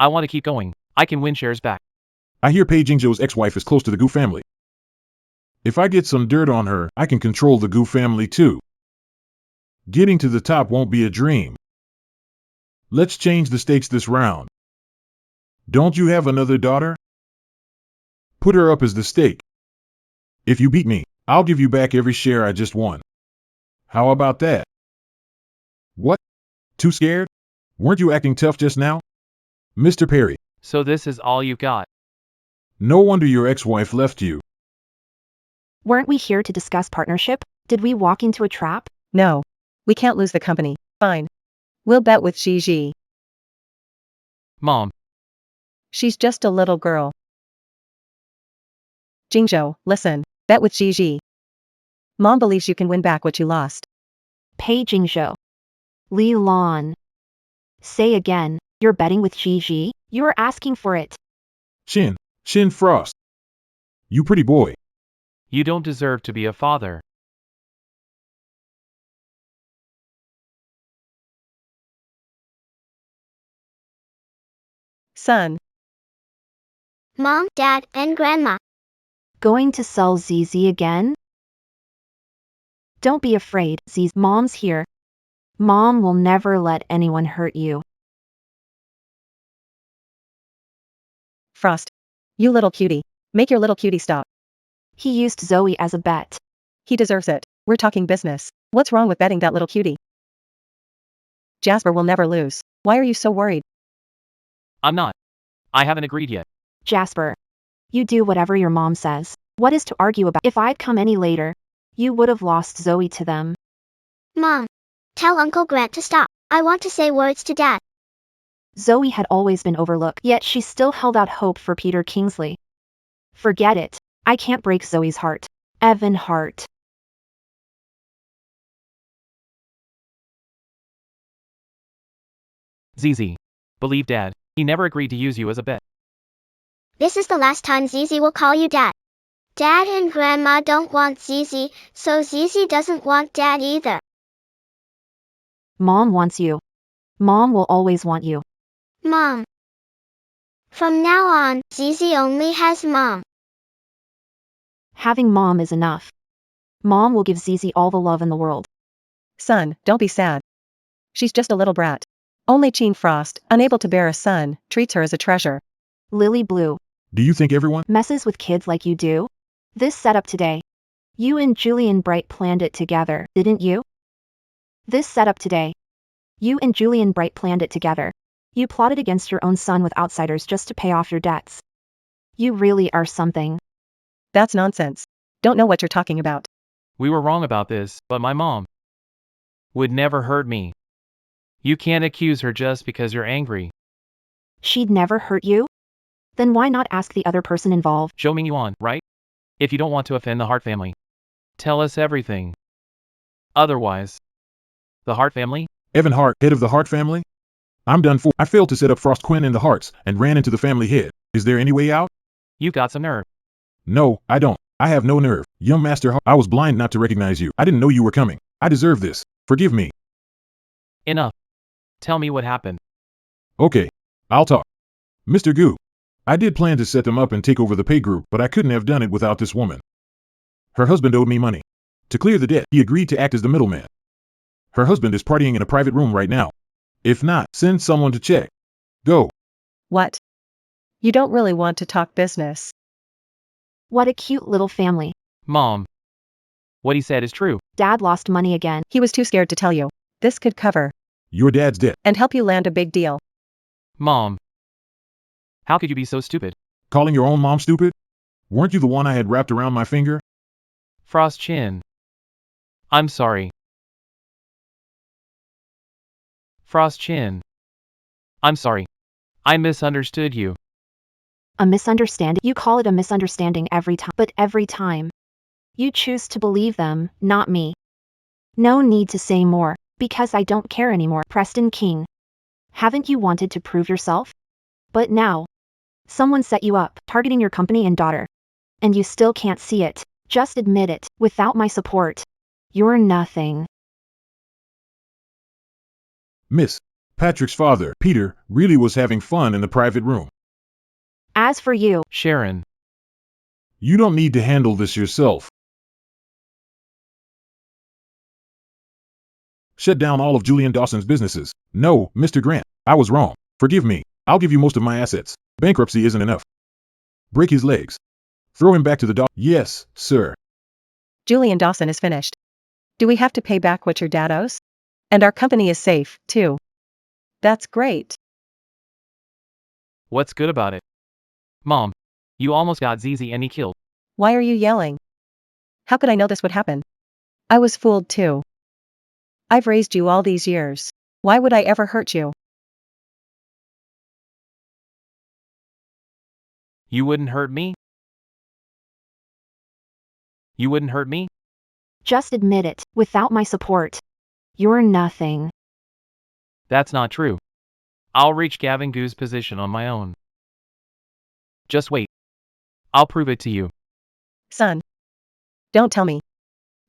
I want to keep going. I can win shares back. I hear Pei Jingzhou's ex-wife is close to the Gu family. If I get some dirt on her, I can control the Gu family too. Getting to the top won't be a dream. Let's change the stakes this round. Don't you have another daughter? Put her up as the stake. If you beat me, I'll give you back every share I just won. How about that? What? Too scared? Weren't you acting tough just now? Mr. Perry, So this is all you got. no wonder your ex-wife left you. Weren't we here to discuss partnership? Did we walk into a trap? No. We can't lose the company. Fine. We'll bet with Gigi. Mom, She's just a little girl. Jingzhou, listen. Bet with Gigi. Mom believes you can win back what you lost. Pei Jingzhou. Li Lan. Say again. You're betting with Gigi? You're asking for it. Chin Frost. You pretty boy. You don't deserve to be a father. Son, Mom, Dad, and Grandma. Going to sell Zizi again? Don't be afraid, Ziz. Mom's here. Mom will never let anyone hurt you. Frost. You little cutie. Make your little cutie stop. He used Zoe as a bet. He deserves it. We're talking business. What's wrong with betting that little cutie? Jasper will never lose. Why are you so worried? I'm not. I haven't agreed yet. Jasper. You do whatever your mom says. What is to argue about? If I'd come any later, you would have lost Zoe to them. Mom, tell Uncle Grant to stop. I want to say words to Dad. Zoe had always been overlooked, yet she still held out hope for Peter Kingsley. Forget it. I can't break Zoe's heart. Evan Hart. Zizi. Believe Dad. He never agreed to use you as a bet. This is the last time Zizi will call you Dad. Dad and Grandma don't want Zizi, so Zizi doesn't want Dad either. Mom wants you. Mom will always want you. Mom. From now on, Zizi only has Mom. Having Mom is enough. Mom will give Zizi all the love in the world. Son, don't be sad. She's just a little brat. Only Chin Frost, unable to bear a son, treats her as a treasure. Lily Blue. Do you think everyone Messes with kids like you do? This setup today. You and Julian Bright planned it together, didn't you? This setup today. You and Julian Bright planned it together. You plotted against your own son with outsiders just to pay off your debts. You really are something. That's nonsense. Don't know what you're talking about. We were wrong about this, but my mom would never hurt me. You can't accuse her just because you're angry. She'd never hurt you? Then why not ask the other person involved? Show me you on, right? If you don't want to offend the Hart family, tell us everything. Otherwise, the Hart family? Evan Hart, head of the Hart family? I'm done for. I failed to set up Frost Quinn and the Harts and ran into the family head. Is there any way out? You've got some nerve. No, I don't. I have no nerve. Young Master Hart, I was blind not to recognize you. I didn't know you were coming. I deserve this. Forgive me. Enough. Tell me what happened. Okay, I'll talk. Mr. Goo, I did plan to set them up and take over the pay group, but I couldn't have done it without this woman. Her husband owed me money. To clear the debt, he agreed to act as the middleman. Her husband is partying in a private room right now. If not, send someone to check. Go. What? You don't really want to talk business. What a cute little family. Mom. What he said is true. Dad lost money again. He was too scared to tell you. This could cover Your dad's debt. and help you land a big deal. Mom. How could you be so stupid? Calling your own mom stupid? Weren't you the one I had wrapped around my finger? Frost Chin. I'm sorry. Frost Chin. I'm sorry. I misunderstood you. A misunderstanding? You call it a misunderstanding every time, but every time. You choose to believe them, not me. No need to say more, because I don't care anymore. Preston King. Haven't you wanted to prove yourself? But now. Someone set you up, targeting your company and daughter. And you still can't see it. Just admit it. Without my support, you're nothing. Miss Patrick's father, Peter, really was having fun in the private room. As for you, Sharon. You don't need to handle this yourself. Shut down all of Julian Dawson's businesses. No, Mr. Grant, I was wrong. Forgive me. I'll give you most of my assets. Bankruptcy isn't enough. Break his legs. Throw him back to the dog. Yes, sir. Julian Dawson is finished. Do we have to pay back what your dad owes? And our company is safe, too. That's great. What's good about it? Mom. You almost got Zizi and he killed. Why are you yelling? How could I know this would happen? I was fooled too. I've raised you all these years. Why would I ever hurt you? You wouldn't hurt me? You wouldn't hurt me? just admit it. Without my support, you're nothing. That's not true. I'll reach Gavin Goo's position on my own. Just wait. I'll prove it to you. Son. Don't tell me.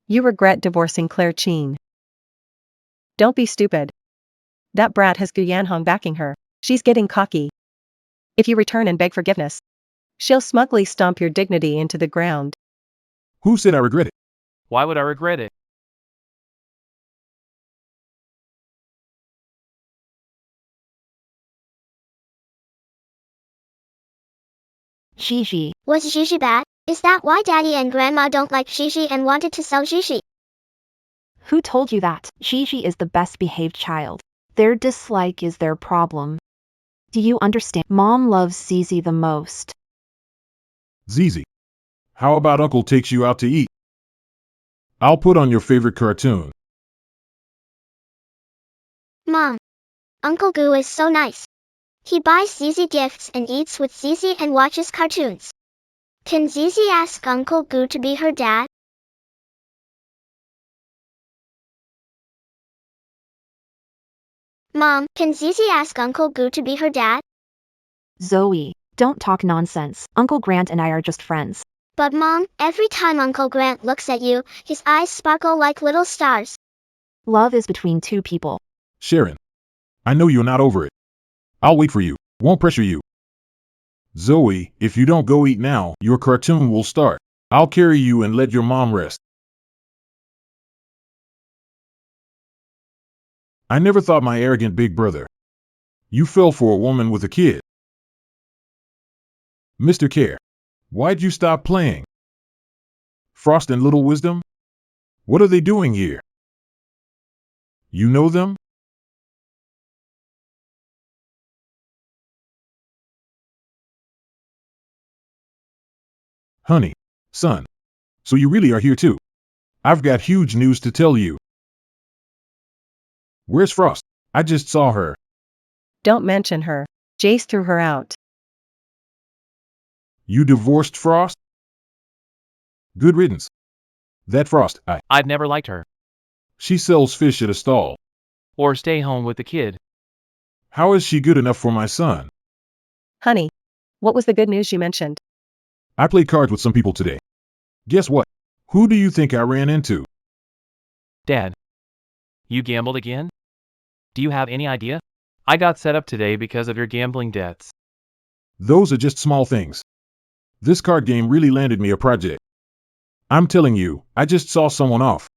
You regret divorcing Claire Cheen. Don't be stupid. That brat has Gu Yanhong backing her. She's getting cocky. If you return and beg forgiveness, she'll smugly stomp your dignity into the ground. Who said I regret it? Why would I regret it? Shishi. Was Shishi bad? Is that why Daddy and Grandma don't like Shishi and wanted to sell Shishi? Who told you that? Shishi is the best behaved child. Their dislike is their problem. Do you understand? Mom loves Zizi the most. Zizi. How about Uncle takes you out to eat? I'll put on your favorite cartoon. Mom. Uncle Gu is so nice. He buys Zizi gifts and eats with Zizi and watches cartoons. Can Zizi ask Uncle Gu to be her dad? Mom, can Zizi ask Uncle Gu to be her dad? Zoe, don't talk nonsense. Uncle Grant and I are just friends. But Mom, every time Uncle Grant looks at you, his eyes sparkle like little stars. Love is between two people. Sharon. I know you're not over it. I'll wait for you. Won't pressure you. Zoe, if you don't go eat now, your cartoon will start. I'll carry you and let your mom rest. I never thought my arrogant big brother. You fell for a woman with a kid. Mr. Care. Why'd you stop playing? Frost and Little Wisdom? What are they doing here? You know them? Honey, son. So you really are here too. I've got huge news to tell you. Where's Frost? I just saw her. Don't mention her. Jace threw her out. You divorced Frost? Good riddance. That Frost, I've never liked her. She sells fish at a stall. Or stay home with the kid. How is she good enough for my son? Honey. What was the good news you mentioned? I played cards with some people today. Guess what? Who do you think I ran into? Dad. You gambled again? Do you have any idea? I got set up today because of your gambling debts. Those are just small things. This card game really landed me a project. I'm telling you, I just saw someone off.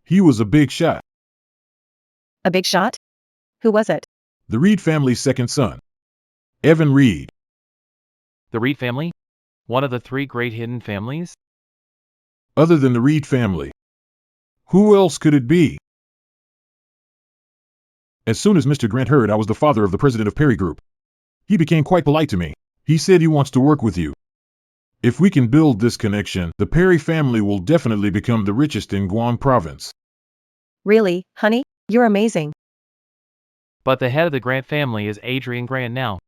He was a big shot. A big shot? Who was it? The Reed family's second son. Evan Reed. The Reed family? One of the 3 great hidden families? Other than the Reed family. Who else could it be? As soon as Mr. Grant heard I was the father of the president of Perry Group, he became quite polite to me. He said he wants to work with you. If we can build this connection, the Perry family will definitely become the richest in Guam province. Really, honey? You're amazing. But the head of the Grant family is Adrian Grant now.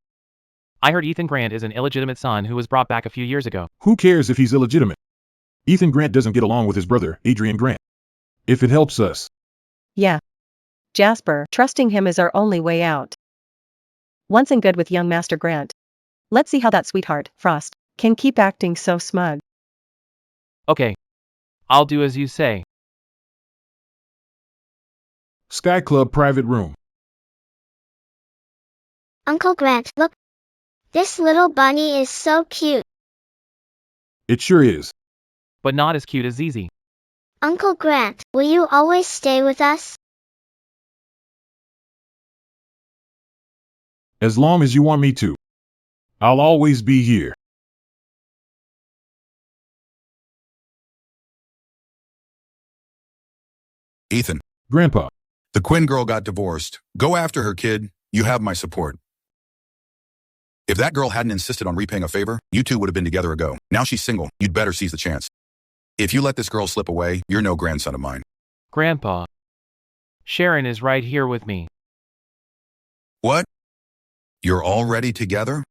I heard Ethan Grant is an illegitimate son who was brought back a few years ago. Who cares if he's illegitimate? Ethan Grant doesn't get along with his brother, Adrian Grant. If it helps us. Yeah. Jasper, trusting him is our only way out. Once and good with young Master Grant. Let's see how that sweetheart, Frost, can keep acting so smug. Okay. I'll do as you say. Sky Club private room. Uncle Grant, look. This little bunny is so cute. It sure is. But not as cute as Zizi. Uncle Grant, will you always stay with us? As long as you want me to. I'll always be here. Ethan. Grandpa. The Quinn girl got divorced. Go after her, kid. You have my support. If that girl hadn't insisted on repaying a favor, you two would have been together ago. Now she's single. You'd better seize the chance. If you let this girl slip away, you're no grandson of mine. Grandpa. Sharon is right here with me. What? You're already together?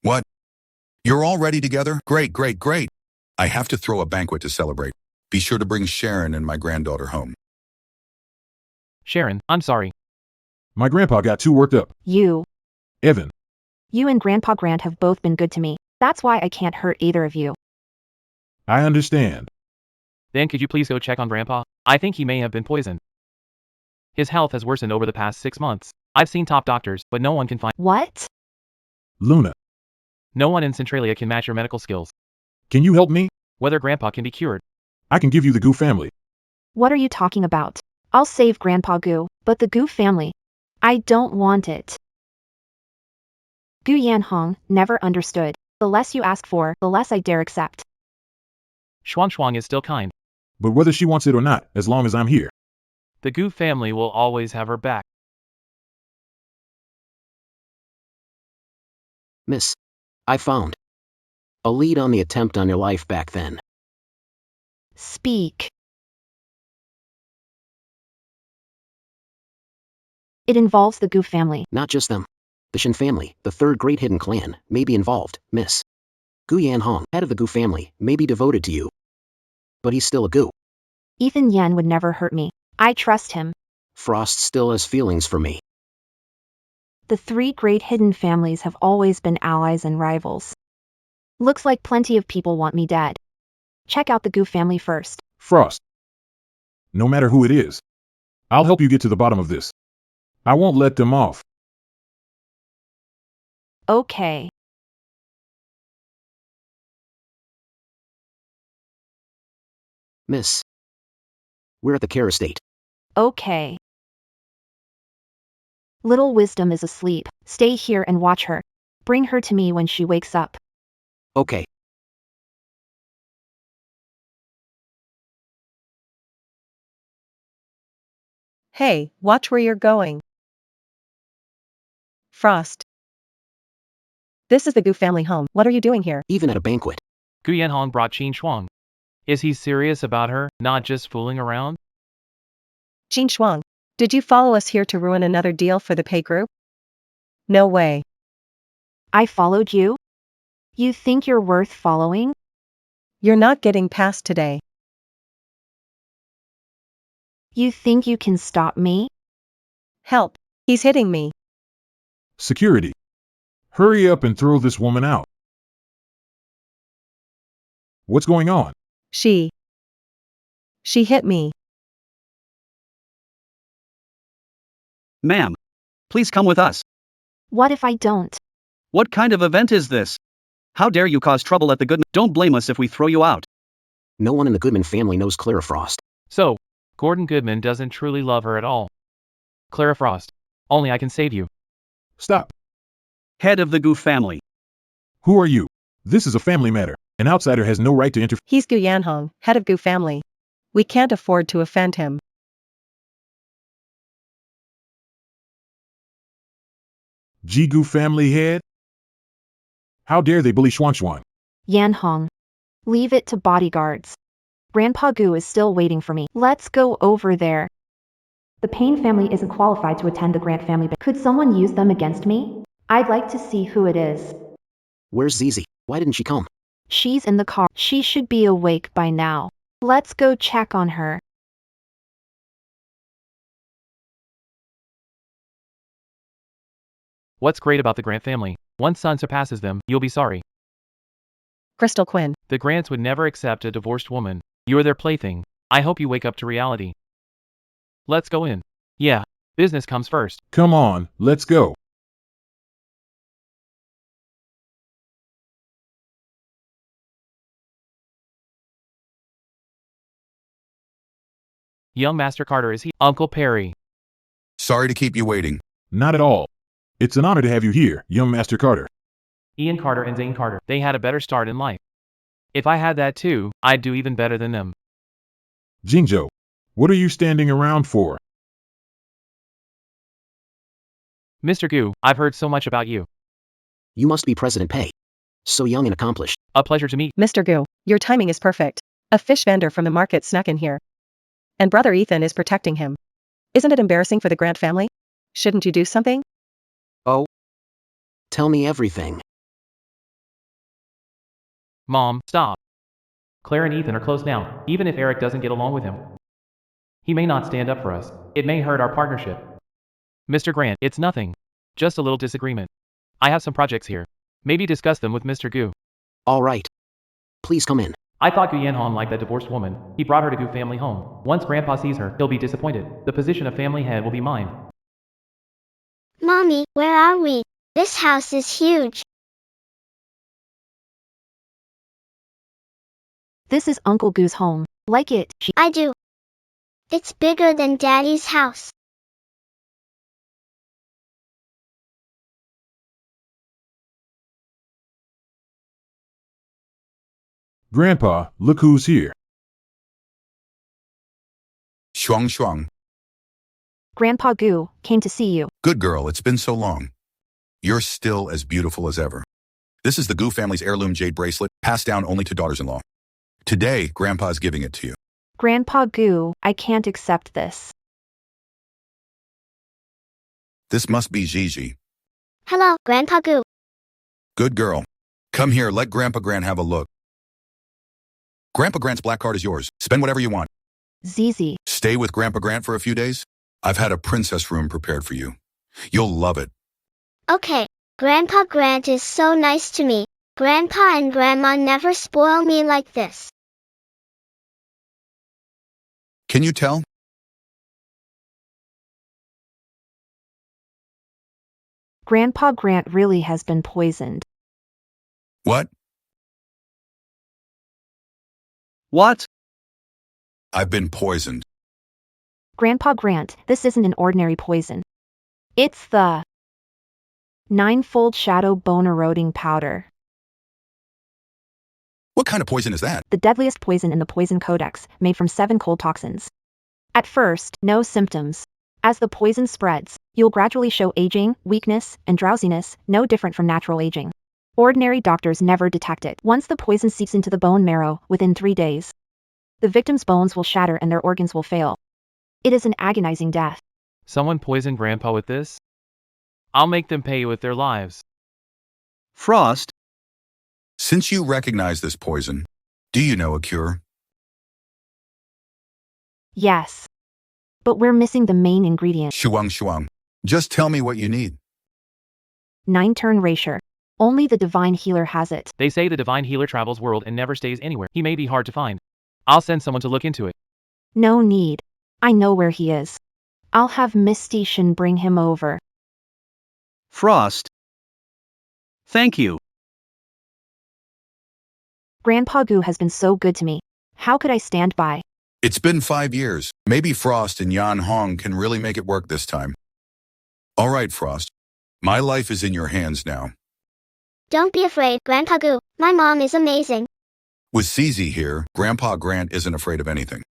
What? You're already together? Great, great, great. I have to throw a banquet to celebrate. Be sure to bring Sharon and my granddaughter home. Sharon, I'm sorry. My grandpa got too worked up. You Evan, and Grandpa Grant have both been good to me. That's why I can't hurt either of you. I understand. Then could you please go check on Grandpa? I think he may have been poisoned. His health has worsened over the past 6 months. I've seen top doctors, but no one can find. What? Luna, No one in Centralia can match your medical skills. can you help me? Whether Grandpa can be cured. I can give you the Goo family. What are you talking about? I'll save Grandpa Goo, but the Goo family. I don't want it. Gu Yanhong never understood. The less you ask for, the less I dare accept. Shuang is still kind. But whether she wants it or not, as long as I'm here. The Gu family will always have her back. Miss, I found a lead on the attempt on your life back then. Speak. It involves the Gu family. Not just them. The Shin family, the third great hidden clan, may be involved, Miss. Gu Yanhong, head of the Gu family, may be devoted to you. But he's still a Gu. Ethan Yan would never hurt me. I trust him. Frost still has feelings for me. The three great hidden families have always been allies and rivals. Looks like plenty of people want me dead. Check out the Gu family first. Frost. No matter who it is, I'll help you get to the bottom of this. I won't let them off. Okay. Miss, we're at the care estate. Okay. Little Wisdom is asleep. Stay here and watch her. Bring her to me when she wakes up. Okay. Hey, watch where you're going. Frost. This is the Gu family home. What are you doing here? Even at a banquet. Gu Yanhong brought Qin Shuang. Is he serious about her, not just fooling around? Jin Shuang, did you follow us here to ruin another deal for the pay group? No way. I followed you? You think you're worth following? You're not getting past today. You think you can stop me? Help. He's hitting me. Security. Hurry up and throw this woman out. What's going on? She hit me. Ma'am, please come with us. What if I don't? What kind of event is this? How dare you cause trouble at the Goodman? Don't blame us if we throw you out. No one in the Goodman family knows Clara Frost. So, Gordon Goodman doesn't truly love her at all. Clara Frost. Only I can save you. Stop. Head of the Gu family. Who are you? This is a family matter. An outsider has no right to interfere. He's Gu Yanhong, head of Gu family. We can't afford to offend him. Jigu family head? How dare they bully Xuan? Yanhong. Leave it to bodyguards. Grandpa Gu is still waiting for me. Let's go over there. The Payne family isn't qualified to attend the Grant family, but could someone use them against me? I'd like to see who it is. Where's Zizi? Why didn't she come? She's in the car. She should be awake by now. Let's go check on her. What's great about the Grant family? Once son surpasses them, you'll be sorry. Crystal Quinn. The Grants would never accept a divorced woman. You're their plaything. I hope you wake up to reality. Let's go in. Yeah, business comes first. Come on, let's go. Young Master Carter is he? Uncle Perry. Sorry to keep you waiting. Not at all. It's an honor to have you here, young Master Carter. Ian Carter and Zane Carter. They had a better start in life. If I had that too, I'd do even better than them. Jingzhou, what are you standing around for? Mr. Gu, I've heard so much about you. You must be President Pei. So young and accomplished. A pleasure to meet. Mr. Gu, your timing is perfect. A fish vendor from the market snuck in here. And brother Ethan is protecting him. Isn't it embarrassing for the Grant family? Shouldn't you do something? Oh? Tell me everything. Mom, stop. Claire and Ethan are close now, even if Eric doesn't get along with him. He may not stand up for us. It may hurt our partnership. Mr. Grant, it's nothing. Just a little disagreement. I have some projects here. Maybe discuss them with Mr. Gu. All right. Please come in. I thought Gu Yanhong liked that divorced woman. He brought her to Gu family home. Once Grandpa sees her, he'll be disappointed. The position of family head will be mine. Mommy, where are we? This house is huge. This is Uncle Gu's home. Like it? I do. It's bigger than Daddy's house. Grandpa, look who's here. Shuang Shuang. Grandpa Gu came to see you. Good girl, it's been so long. You're still as beautiful as ever. This is the Gu family's heirloom jade bracelet, passed down only to daughters-in-law. Today, Grandpa's giving it to you. Grandpa Gu, I can't accept this. This must be Gigi. Hello, Grandpa Gu. Good girl. Come here, let Grandpa Grant have a look. Grandpa Grant's black card is yours. Spend whatever you want. Zizi. Stay with Grandpa Grant for a few days. I've had a princess room prepared for you. You'll love it. Okay, Grandpa Grant is so nice to me. Grandpa and Grandma never spoil me like this. Can you tell? Grandpa Grant really has been poisoned. What? What? I've been poisoned. Grandpa Grant, this isn't an ordinary poison. It's the ninefold shadow bone eroding powder. What kind of poison is that? The deadliest poison in the Poison Codex, made from 7 cold toxins. At first, no symptoms. As the poison spreads, you'll gradually show aging, weakness, and drowsiness, no different from natural aging. Ordinary doctors never detect it. Once the poison seeps into the bone marrow, within 3 days, the victim's bones will shatter and their organs will fail. It is an agonizing death. Someone poisoned Grandpa with this? I'll make them pay with their lives. Frost? Since you recognize this poison, do you know a cure? Yes. But we're missing the main ingredient. Shuang Shuang. Just tell me what you need. 9-turn erasure. Only the divine healer has it. They say the divine healer travels world and never stays anywhere. He may be hard to find. I'll send someone to look into it. No need. I know where he is. I'll have Misty Shin bring him over. Frost? Thank you. Grandpa Gu has been so good to me. How could I stand by? It's been 5 years. Maybe Frost and Yan Hong can really make it work this time. All right, Frost. My life is in your hands now. Don't be afraid, Grandpa Gu. My mom is amazing. With Zizi here, Grandpa Grant isn't afraid of anything.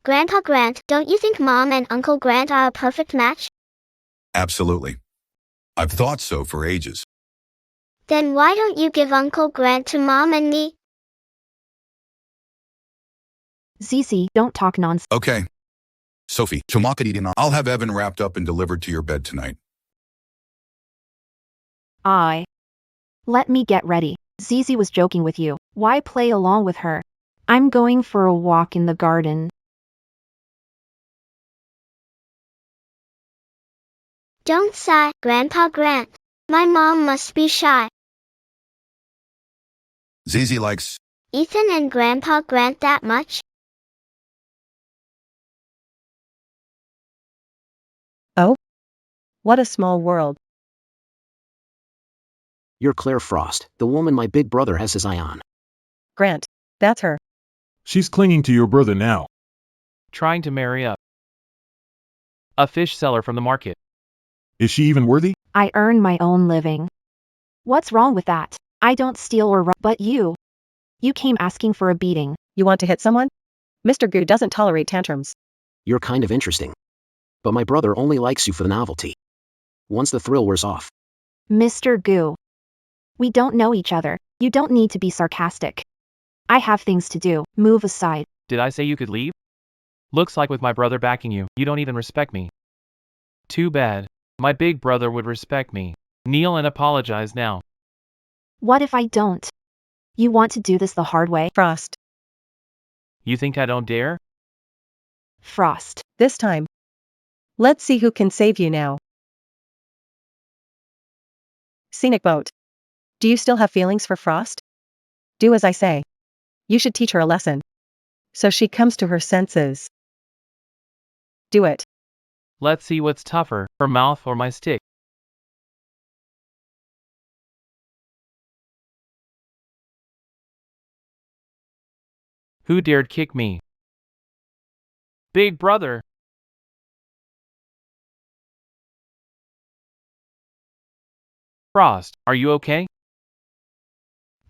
Grandpa Grant, don't you think Mom and Uncle Grant are a perfect match? Absolutely. I've thought so for ages. Then why don't you give Uncle Grant to Mom and me? Zizi, don't talk nonsense. Okay. Sophie, I'll have Evan wrapped up and delivered to your bed tonight. Let me get ready. Zizi was joking with you. Why play along with her? I'm going for a walk in the garden. Don't sigh, Grandpa Grant. My mom must be shy. Zizi likes Ethan and Grandpa Grant that much? Oh? What a small world. You're Claire Frost, the woman my big brother has his eye on. Grant, that's her. She's clinging to your brother now. Trying to marry a fish seller from the market. Is she even worthy? I earn my own living. What's wrong with that? I don't steal or rob, but you came asking for a beating. You want to hit someone? Mr. Gu doesn't tolerate tantrums. You're kind of interesting. But my brother only likes you for the novelty. Once the thrill wears off. Mr. Gu. We don't know each other. You don't need to be sarcastic. I have things to do. Move aside. Did I say you could leave? Looks like with my brother backing you, you don't even respect me. Too bad. My big brother would respect me. Kneel and apologize now. What if I don't? You want to do this the hard way? Frost. You think I don't dare? Frost. This time. Let's see who can save you now. Scenic boat. Do you still have feelings for Frost? Do as I say. You should teach her a lesson. So she comes to her senses. Do it. Let's see what's tougher, her mouth or my stick. Who dared kick me? Big brother! Frost, are you okay?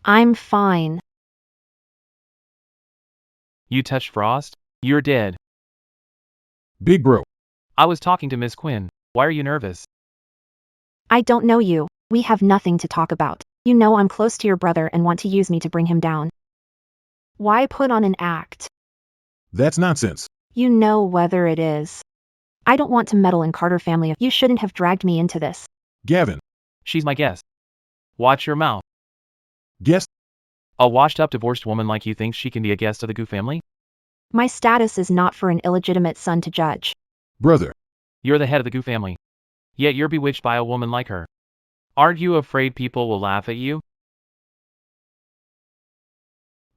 I'm fine. You touched Frost? You're dead. Big bro. I was talking to Miss Quinn. Why are you nervous? I don't know you. We have nothing to talk about. You know I'm close to your brother and want to use me to bring him down. Why put on an act? That's nonsense. You know whether it is. I don't want to meddle in Carter family. You shouldn't have dragged me into this. Gavin. She's my guest. Watch your mouth. Guest? A washed-up divorced woman like you thinks she can be a guest of the Gu family? My status is not for an illegitimate son to judge. Brother. You're the head of the Gu family. Yet you're bewitched by a woman like her. Aren't you afraid people will laugh at you?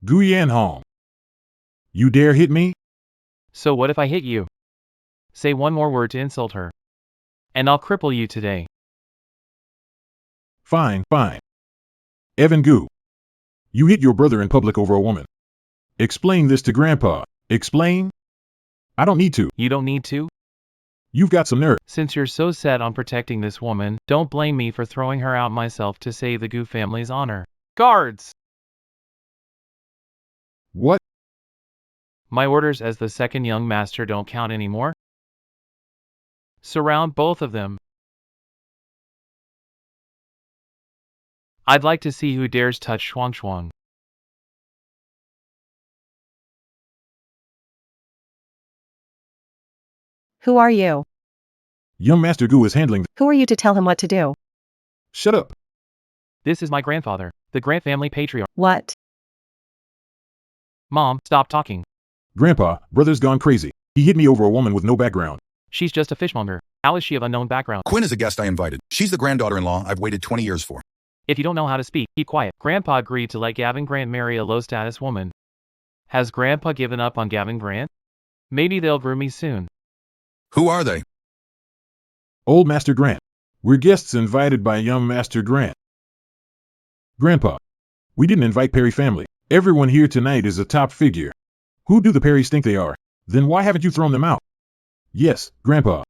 Guyan Hong. You dare hit me? So what if I hit you? Say one more word to insult her. And I'll cripple you today. Fine, fine. Evan Gu. You hit your brother in public over a woman. Explain this to Grandpa. Explain? I don't need to. You don't need to? You've got some nerve. Since you're so set on protecting this woman, don't blame me for throwing her out myself to save the Gu family's honor. Guards! What? My orders as the second young master don't count anymore. Surround both of them. I'd like to see who dares touch Shuang Shuang. Who are you? Young Master Gu is handling. Who are you to tell him what to do? Shut up. This is my grandfather, the Grant family patriarch. What? Mom, stop talking. Grandpa, brother's gone crazy. He hit me over a woman with no background. She's just a fishmonger. How is she of unknown background? Quinn is a guest I invited. She's the granddaughter-in-law I've waited 20 years for. If you don't know how to speak, keep quiet. Grandpa agreed to let Gavin Grant marry a low-status woman. Has Grandpa given up on Gavin Grant? Maybe they'll groom me soon. Who are they? Old Master Grant. We're guests invited by young Master Grant. Grandpa. We didn't invite Perry family. Everyone here tonight is a top figure. Who do the Perrys think they are? Then why haven't you thrown them out? Yes, Grandpa.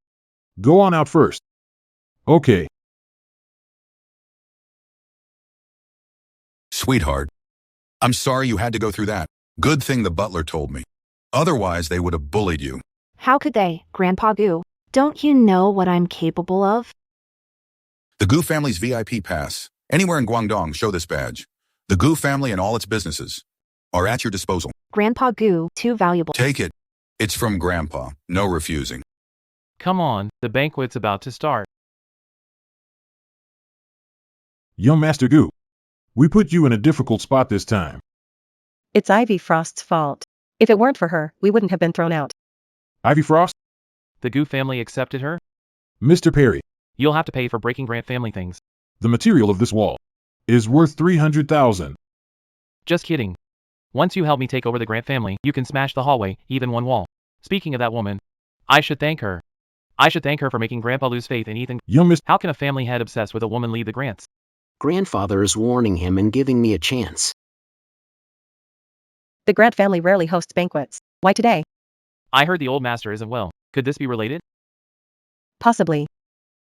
Go on out first. Okay. Sweetheart. I'm sorry you had to go through that. Good thing the butler told me. Otherwise, they would have bullied you. How could they, Grandpa Gu? Don't you know what I'm capable of? The Gu family's VIP pass. Anywhere in Guangdong, show this badge. The Gu family and all its businesses are at your disposal. Grandpa Gu, too valuable. Take it. It's from Grandpa. No refusing. Come on, the banquet's about to start. Young Master Gu. We put you in a difficult spot this time. It's Ivy Frost's fault. If it weren't for her, we wouldn't have been thrown out. Ivy Frost? The Gu family accepted her? Mr. Perry. You'll have to pay for breaking Grant family things. The material of this wall is worth 300,000. Just kidding. Once you help me take over the Grant family, you can smash the hallway, even one wall. Speaking of that woman, I should thank her. I should thank her for making Grandpa lose faith in Ethan. Young Miss. How can a family head obsessed with a woman lead the Grants? Grandfather is warning him and giving me a chance. The Grant family rarely hosts banquets. Why today? I heard the old master isn't well. Could this be related? Possibly.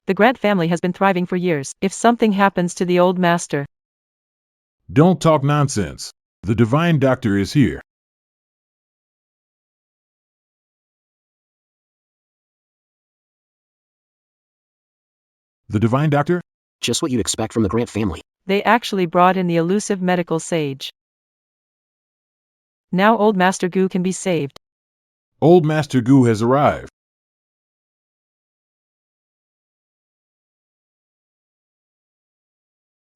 The Grant family has been thriving for years. If something happens to the old master. Don't talk nonsense. The divine doctor is here. The divine doctor? Just what you'd expect from the Grant family. They actually brought in the elusive medical sage. Now old Master Gu can be saved. Old Master Gu has arrived.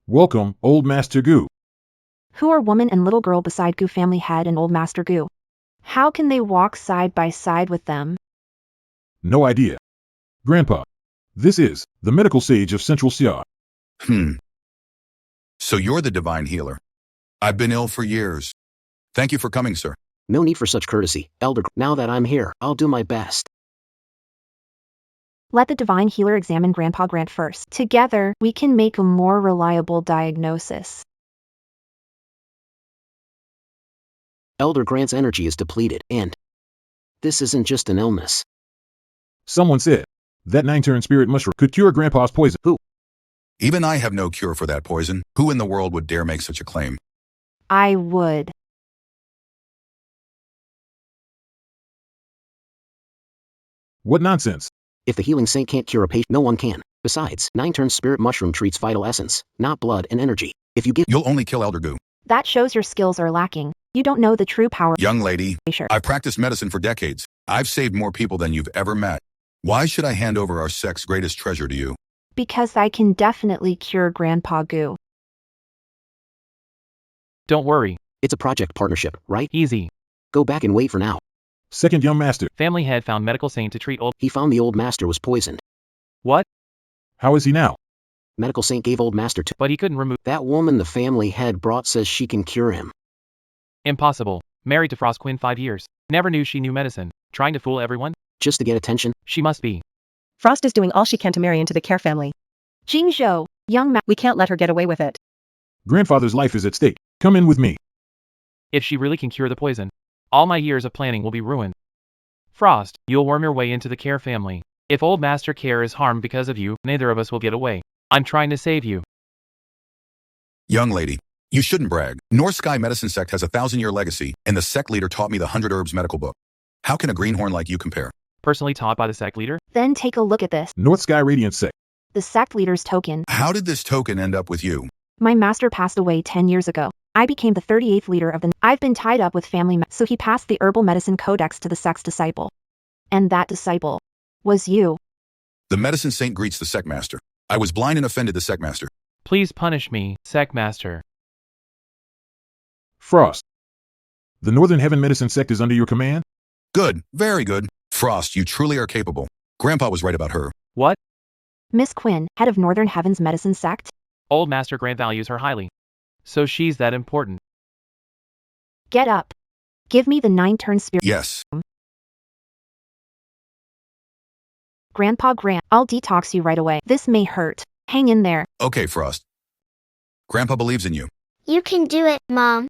Welcome, Old Master Gu. Who are woman and little girl beside Goo family head and old Master Goo? How can they walk side by side with them? No idea. Grandpa. This is the medical sage of Central Xia. So you're the divine healer. I've been ill for years. Thank you for coming, sir. No need for such courtesy, Elder. Now that I'm here, I'll do my best. Let the divine healer examine Grandpa Grant first. Together, we can make a more reliable diagnosis. Elder Grant's energy is depleted, and this isn't just an illness. Someone said that 9-turn spirit mushroom could cure Grandpa's poison. Who? Even I have no cure for that poison. Who in the world would dare make such a claim? I would. What nonsense. If the healing saint can't cure a patient, no one can. Besides, 9-turn spirit mushroom treats vital essence, not blood and energy. If you give, You'll only kill Elder Goo. That shows your skills are lacking. You don't know the true power. Young lady, Sure. I've practiced medicine for decades. I've saved more people than you've ever met. Why should I hand over our sect's greatest treasure to you? Because I can definitely cure Grandpa Goo. Don't worry. it's a project partnership, right? Easy. Go back and wait for now. Second young master. Family head found medical saint to treat old. He found the old master was poisoned. What? How is he now? Medical saint gave old master to But he couldn't remove. that woman the family head brought says she can cure him. Impossible. Married to Frost Quinn 5 years. Never knew she knew medicine. Trying to fool everyone? Just to get attention? She must be. Frost is doing all she can to marry into the Care family. Jingzhou, young ma- We can't let her get away with it. Grandfather's life is at stake. Come in with me. If she really can cure the poison, all my years of planning will be ruined. Frost, you'll worm your way into the Care family. If old Master Care is harmed because of you, neither of us will get away. I'm trying to save you. Young lady, you shouldn't brag. North Sky Medicine Sect has a 1,000-year legacy, and the sect leader taught me the 100 Herbs medical book. How can a greenhorn like you compare? Personally taught by the sect leader? Then take a look at this. North Sky Radiant Sect. The sect leader's token. How did this token end up with you? My master passed away 10 years ago. I became the 38th leader of the... I've been tied up with family so he passed the herbal medicine codex to the sect's disciple. And that disciple was you. The medicine saint greets the sect master. I was blind and offended the sect master. Please punish me, sect master. Frost. The Northern Heaven Medicine Sect is under your command? Good, very good. Frost, you truly are capable. Grandpa was right about her. What? Miss Quinn, head of Northern Heaven's medicine sect? Old Master Grant values her highly. So she's that important. Get up. Give me the 9-turn spirit. Yes. Grandpa Grant, I'll detox you right away. This may hurt. Hang in there. Okay, Frost. Grandpa believes in you. You can do it, Mom.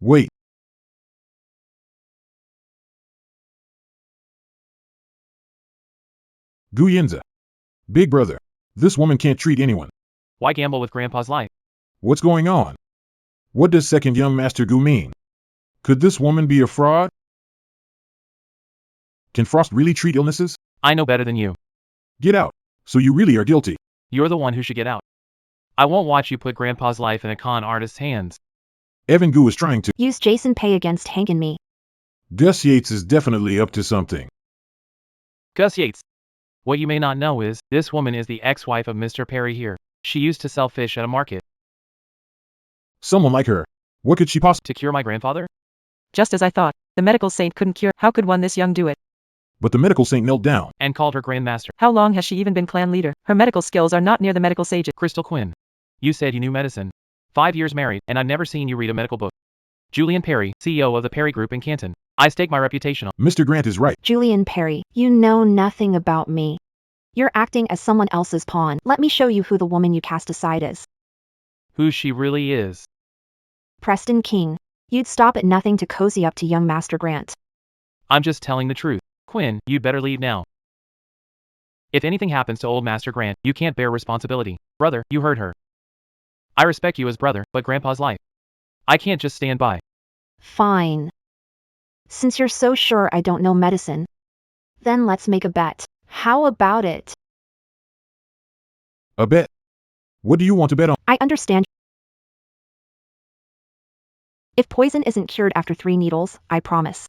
Wait. Guyenza. Big brother. This woman can't treat anyone. Why gamble with Grandpa's life? What's going on? What does second young master Gu mean? Could this woman be a fraud? Can Frost really treat illnesses? I know better than you. Get out. So you really are guilty. You're the one who should get out. I won't watch you put Grandpa's life in a con artist's hands. Evan Gu is trying to. Use Jason Pay against Hank and me. Gus Yates is definitely up to something. Gus Yates. What you may not know is, this woman is the ex-wife of Mr. Perry here. She used to sell fish at a market. Someone like her. What could she possibly? To cure my grandfather? Just as I thought. The medical saint couldn't cure. How could one this young do it? But the medical saint knelt down. And called her grandmaster. How long has she even been clan leader? Her medical skills are not near the medical sage's. Crystal Quinn. You said you knew medicine. 5 years married, and I've never seen you read a medical book. Julian Perry, CEO of the Perry Group in Canton. I stake my reputation on. Mr. Grant is right. Julian Perry, you know nothing about me. You're acting as someone else's pawn. Let me show you who the woman you cast aside is. Who she really is. Preston King. You'd stop at nothing to cozy up to young Master Grant. I'm just telling the truth. Quinn, you'd better leave now. If anything happens to old Master Grant, you can't bear responsibility. Brother, you heard her. I respect you as brother, but Grandpa's life. I can't just stand by. Fine. Since you're so sure I don't know medicine, then let's make a bet. How about it? A bet? What do you want to bet on? I understand. If poison isn't cured after 3 needles, I promise.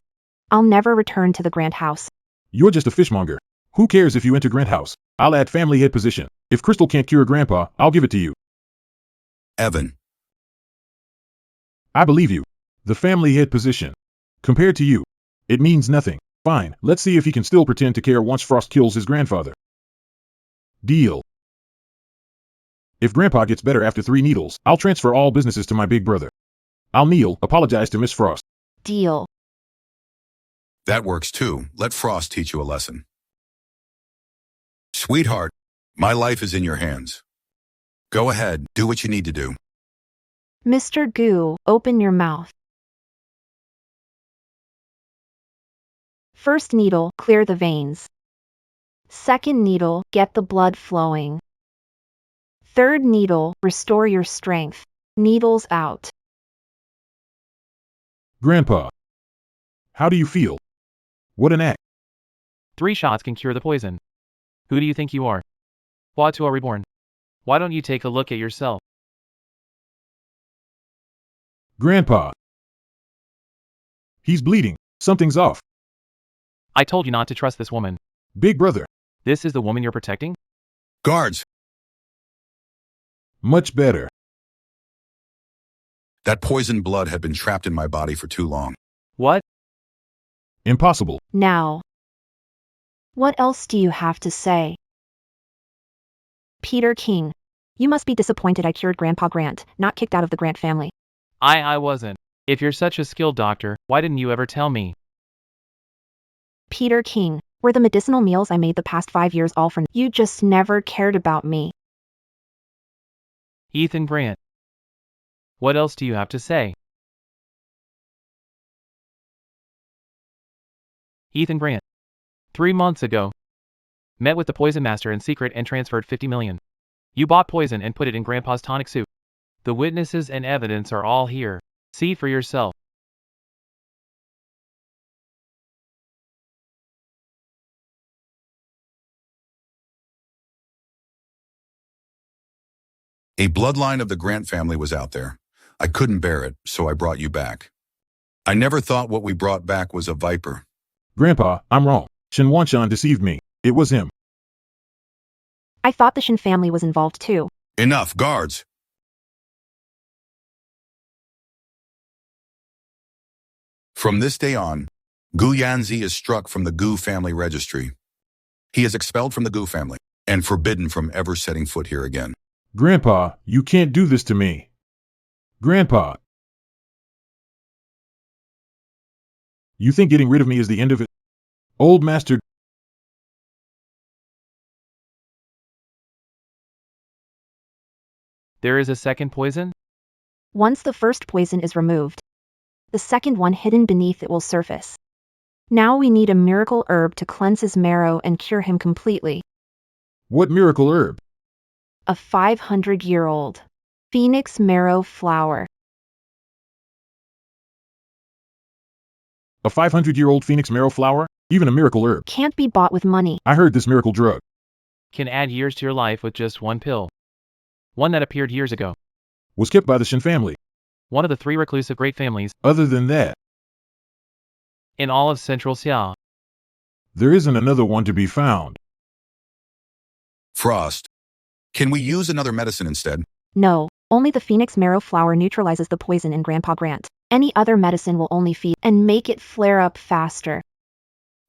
I'll never return to the Grant house. You're just a fishmonger. Who cares if you enter Grant House? I'll add family head position. If Crystal can't cure Grandpa, I'll give it to you. Evan. I believe you. The family head position. Compared to you, it means nothing. Fine, let's see if he can still pretend to care once Frost kills his grandfather. Deal. If Grandpa gets better after 3 needles, I'll transfer all businesses to my big brother. I'll kneel, apologize to Miss Frost. Deal. That works too. Let Frost teach you a lesson. Sweetheart, my life is in your hands. Go ahead, do what you need to do. Mr. Goo, open your mouth. First needle, clear the veins. Second needle, get the blood flowing. Third needle, restore your strength. Needles out. Grandpa. How do you feel? What an act. 3 shots can cure the poison. Who do you think you are? Watu reborn. Why don't you take a look at yourself? Grandpa. He's bleeding. Something's off. I told you not to trust this woman. Big brother. This is the woman you're protecting? Guards, Much better. that poisoned blood had been trapped in my body for too long. What? Impossible. Now. What else do you have to say? Peter King. You must be disappointed I cured Grandpa Grant, not kicked out of the Grant family. I wasn't. If you're such a skilled doctor, why didn't you ever tell me? Peter King. Were the medicinal meals I made the past 5 years all for you just never cared about me. Ethan Grant. What else do you have to say? Ethan Grant. 3 months ago. Met with the poison master in secret and transferred 50 million. You bought poison and put it in Grandpa's tonic soup. The witnesses and evidence are all here. See for yourself. A bloodline of the Grant family was out there. I couldn't bear it, so I brought you back. I never thought what we brought back was a viper. Grandpa, I'm wrong. Shin Wanshan deceived me. It was him. I thought the Shin family was involved too. Enough, guards! From this day on, Gu Yanzi is struck from the Gu family registry. He is expelled from the Gu family and forbidden from ever setting foot here again. Grandpa, you can't do this to me. Grandpa. You think getting rid of me is the end of it? Old Master. There is a second poison? Once the first poison is removed, the second one hidden beneath it will surface. Now we need a miracle herb to cleanse his marrow and cure him completely. What miracle herb? A 500-year-old phoenix marrow flower. A 500-year-old phoenix marrow flower? Even a miracle herb. Can't be bought with money. I heard this miracle drug. Can add years to your life with just one pill. One that appeared years ago. Was kept by the Shin family. One of the 3 reclusive great families Other than that, in all of Central Xia. there isn't another one to be found. Frost, can we use another medicine instead? No, only the phoenix marrow flower neutralizes the poison in Grandpa Grant. Any other medicine will only feed and make it flare up faster.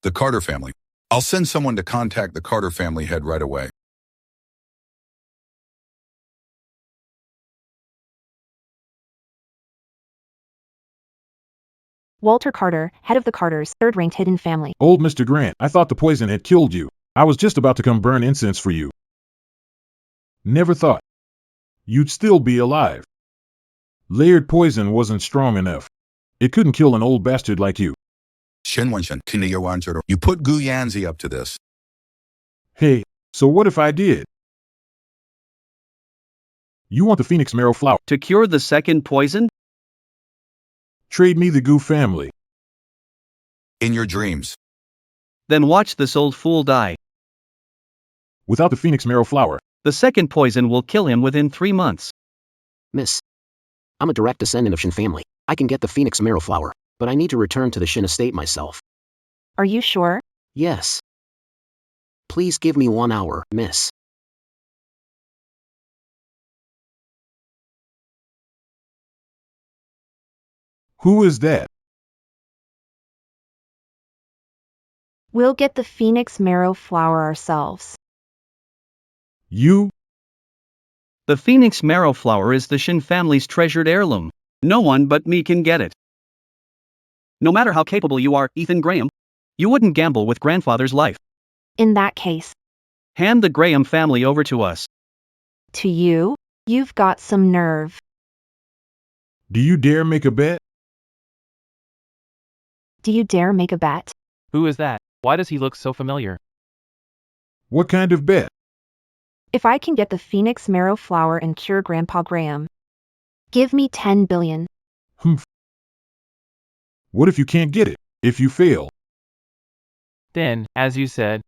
The Carter family. I'll send someone to contact the Carter family head right away. Walter Carter, head of the Carters, third-ranked hidden family. Old Mr. Grant, I thought the poison had killed you. I was just about to come burn incense for you. Never thought you'd still be alive. Layered poison wasn't strong enough. It couldn't kill an old bastard like you. You put Gu Yanzi up to this. Hey, so what if I did? You want the phoenix marrow flower? To cure the second poison? Trade me the Gu family. In your dreams. Then watch this old fool die. Without the phoenix marrow flower, The second poison will kill him within 3 months. Miss, I'm a direct descendant of Shin family. I can get the phoenix marrow flower, but I need to return to the Shin estate myself. Are you sure? Yes. Please give me 1 hour, miss. Who is that? We'll get the phoenix marrow flower ourselves. You? The phoenix marrow flower is the Shin family's treasured heirloom. No one but me can get it. No matter how capable you are, Ethan Graham, you wouldn't gamble with grandfather's life. In that case, Hand the Graham family over to us. to you, you've got some nerve. Do you dare make a bet? Do you dare make a bet? Who is that? Why does he look so familiar? What kind of bet? If I can get the phoenix marrow flower and cure Grandpa Graham, give me 10 billion. Humph. What if you can't get it? If you fail? Then, as you said,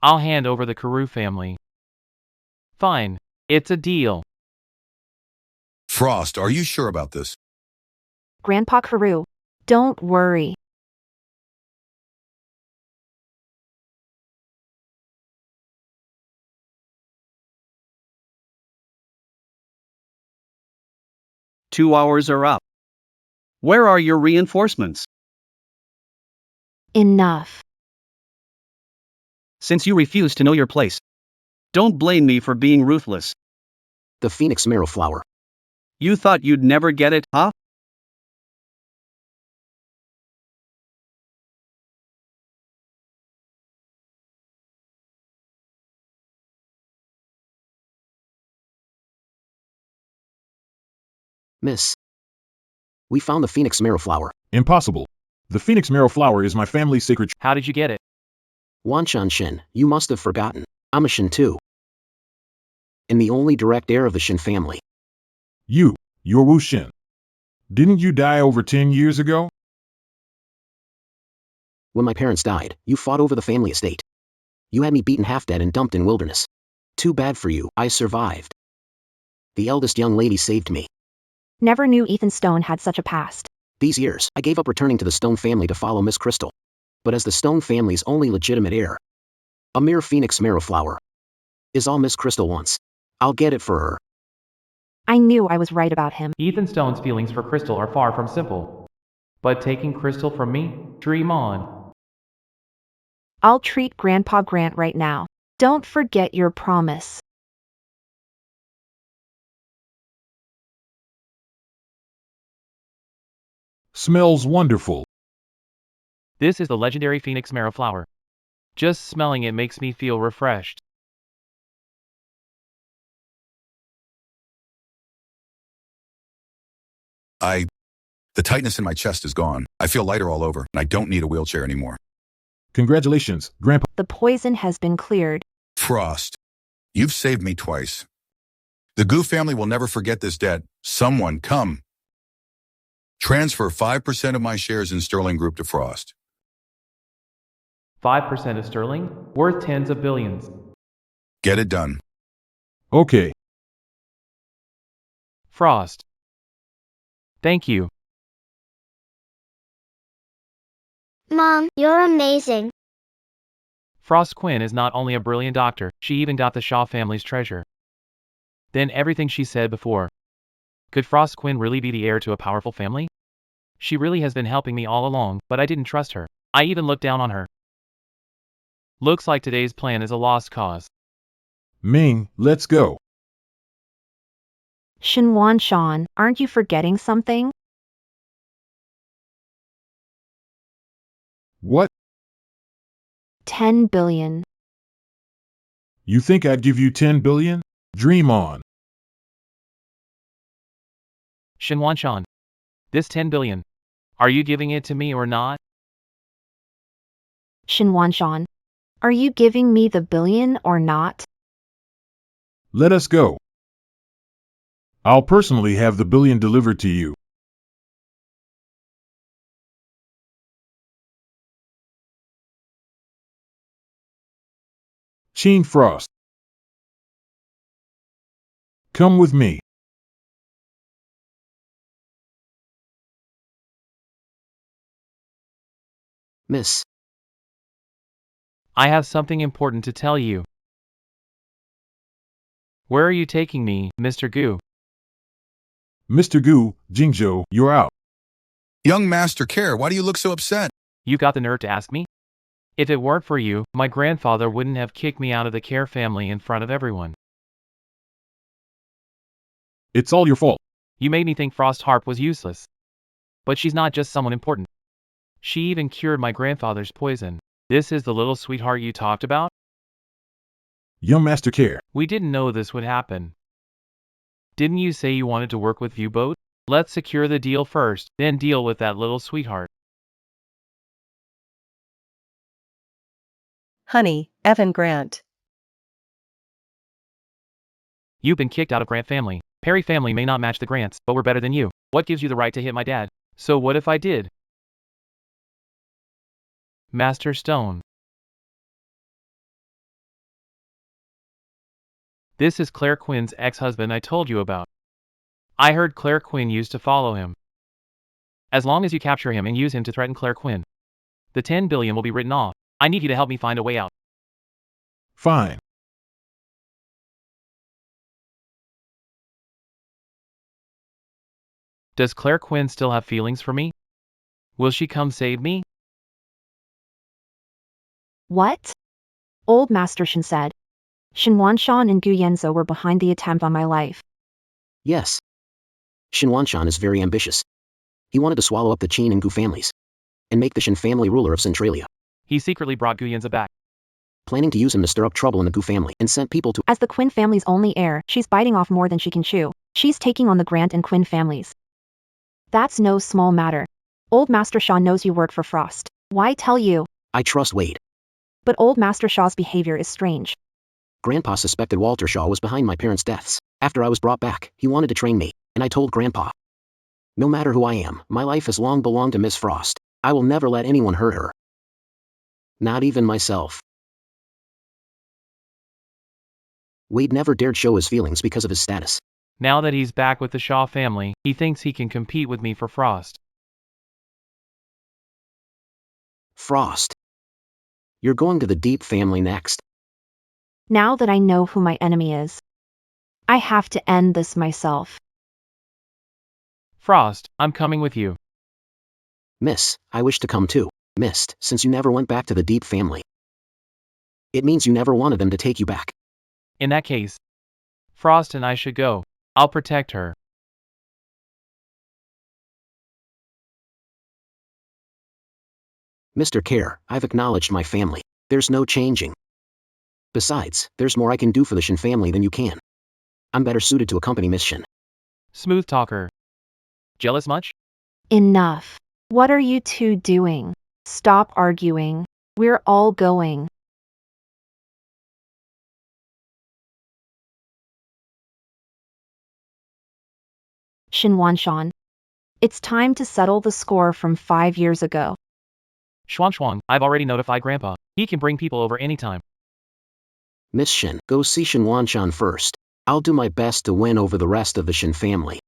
I'll hand over the Carew family. Fine. It's a deal. Frost, are you sure about this? Grandpa Carew, don't worry. Two hours are up. Where are your reinforcements? Enough. Since you refuse to know your place, don't blame me for being ruthless. The phoenix marrow flower. You thought you'd never get it, huh? Miss. We found the phoenix marrow flower. Impossible. The phoenix marrow flower is my family's sacred. How did you get it? Wanchan Shin, you must have forgotten. I'm a Shin too. And the only direct heir of the Shin family. You're Wu Shin. Didn't you die over 10 years ago? When my parents died, you fought over the family estate. You had me beaten half dead and dumped in wilderness. Too bad for you, I survived. The eldest young lady saved me. Never knew Ethan Stone had such a past. These years, I gave up returning to the Stone family to follow Miss Crystal. But as the Stone family's only legitimate heir, a mere phoenix marrow flower is all Miss Crystal wants. I'll get it for her. I knew I was right about him. Ethan Stone's feelings for Crystal are far from simple. But taking Crystal from me? Dream on. I'll treat Grandpa Grant right now. Don't forget your promise. Smells wonderful. This is the legendary phoenix marrow flower. Just smelling it makes me feel refreshed. The tightness in my chest is gone. I feel lighter all over, and I don't need a wheelchair anymore. Congratulations, Grandpa. The poison has been cleared. Frost, you've saved me twice. The Gu family will never forget this debt. Someone, come. Transfer 5% of my shares in Sterling Group to Frost. 5% of sterling? Worth tens of billions. Get it done. Okay. Frost. Thank you. Mom, you're amazing. Frost Quinn is not only a brilliant doctor, she even got the Shaw family's treasure. Then everything she said before. Could Frost Quinn really be the heir to a powerful family? She really has been helping me all along, but I didn't trust her. I even looked down on her. Looks like today's plan is a lost cause. Ming, let's go. Shinwan Shan, aren't you forgetting something? What? 10 billion. You think I'd give you 10 billion? Dream on. Shinwanshan. This 10 billion. Are you giving it to me or not? Shinwan Shan, are you giving me the billion or not? Let us go. I'll personally have the billion delivered to you. Sheen Frost. Come with me. Miss. I have something important to tell you. Where are you taking me, Mr. Gu? Mr. Gu, Jingzhou, you're out. Young Master Care, why do you look so upset? You got the nerve to ask me? If it weren't for you, my grandfather wouldn't have kicked me out of the Care family in front of everyone. It's all your fault. You made me think Frost Harp was useless. But she's not just someone important. She even cured my grandfather's poison. This is the little sweetheart you talked about? Young Master Care. We didn't know this would happen. Didn't you say you wanted to work with U-Boat? Let's secure the deal first, then deal with that little sweetheart. Honey, Evan Grant. You've been kicked out of Grant family. Perry family may not match the Grants, but we're better than you. What gives you the right to hit my dad? So what if I did? Master Stone. This is Claire Quinn's ex-husband I told you about. I heard Claire Quinn used to follow him. As long as you capture him and use him to threaten Claire Quinn, the 10 billion will be written off. I need you to help me find a way out. Fine. Does Claire Quinn still have feelings for me? Will she come save me? What? Old Master Shin said. Shin Wanshan and Gu Yenzo were behind the attempt on my life. Yes. Shin Wanshan is very ambitious. He wanted to swallow up the Qin and Gu families and make the Shin family ruler of Centralia, He secretly brought Guyenza back. planning to use him to stir up trouble in the Gu family and sent people to. As the Quinn family's only heir, she's biting off more than she can chew. She's taking on the Grant and Quinn families. That's no small matter. Old Master Shaw knows you work for Frost. Why tell you? I trust Wade. But Old Master Shaw's behavior is strange. Grandpa suspected Walter Shaw was behind my parents' deaths. After I was brought back, he wanted to train me, and I told Grandpa, no matter who I am, my life has long belonged to Miss Frost. I will never let anyone hurt her. Not even myself. Wade never dared show his feelings because of his status. Now that he's back with the Shaw family, he thinks he can compete with me for Frost. Frost. You're going to the Deep family next. Now that I know who my enemy is, I have to end this myself. Frost, I'm coming with you. Miss, I wish to come too. Missed, since you never went back to the Deep family. It means you never wanted them to take you back. In that case, Frost and I should go. I'll protect her. Mr. Care, I've acknowledged my family. There's no changing. Besides, there's more I can do for the Shin family than you can. I'm better suited to accompany Miss Shin. Smooth talker. Jealous much? Enough. What are you two doing? Stop arguing. We're all going. Shin Wanshan. It's time to settle the score from 5 years ago. Xuan, I've already notified Grandpa. He can bring people over anytime. Miss Shin, go see Shin Wanshan first. I'll do my best to win over the rest of the Shin family.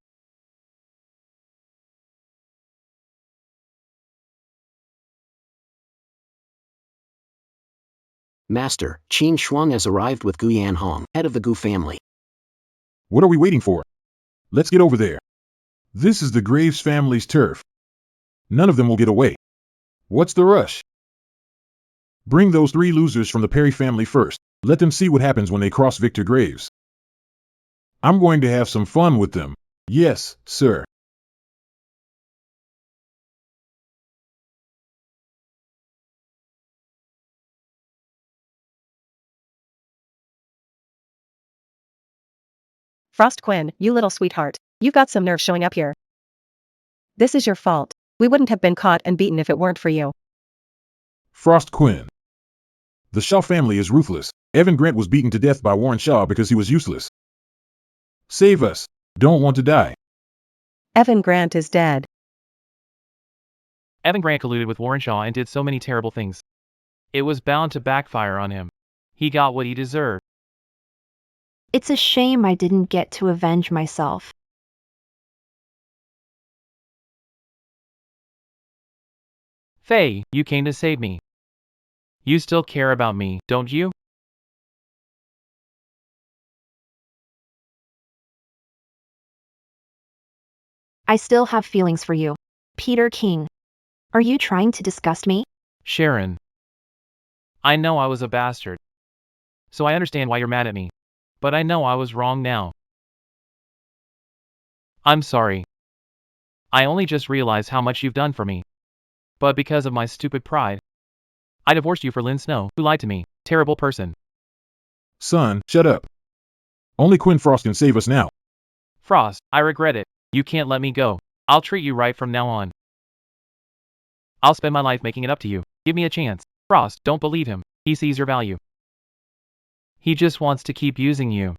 Master, Qin Shuang has arrived with Gu Yanhong, head of the Gu family. What are we waiting for? Let's get over there. This is the Graves family's turf. None of them will get away. What's the rush? Bring those 3 losers from the Perry family first. Let them see what happens when they cross Victor Graves. I'm going to have some fun with them. Yes, sir. Frost Quinn, you little sweetheart. You've got some nerve showing up here. This is your fault. We wouldn't have been caught and beaten if it weren't for you. Frost Quinn. The Shaw family is ruthless. Evan Grant was beaten to death by Warren Shaw because he was useless. Save us. Don't want to die. Evan Grant is dead. Evan Grant colluded with Warren Shaw and did so many terrible things. It was bound to backfire on him. He got what he deserved. It's a shame I didn't get to avenge myself. Faye, you came to save me. You still care about me, don't you? I still have feelings for you. Peter King. Are you trying to disgust me? Sharon. I know I was a bastard. So I understand why you're mad at me. But I know I was wrong now. I'm sorry. I only just realized how much you've done for me. But because of my stupid pride, I divorced you for Lynn Snow, who lied to me. Terrible person. Son, shut up. Only Quinn Frost can save us now. Frost, I regret it. You can't let me go. I'll treat you right from now on. I'll spend my life making it up to you. Give me a chance. Frost, don't believe him. He sees your value. He just wants to keep using you.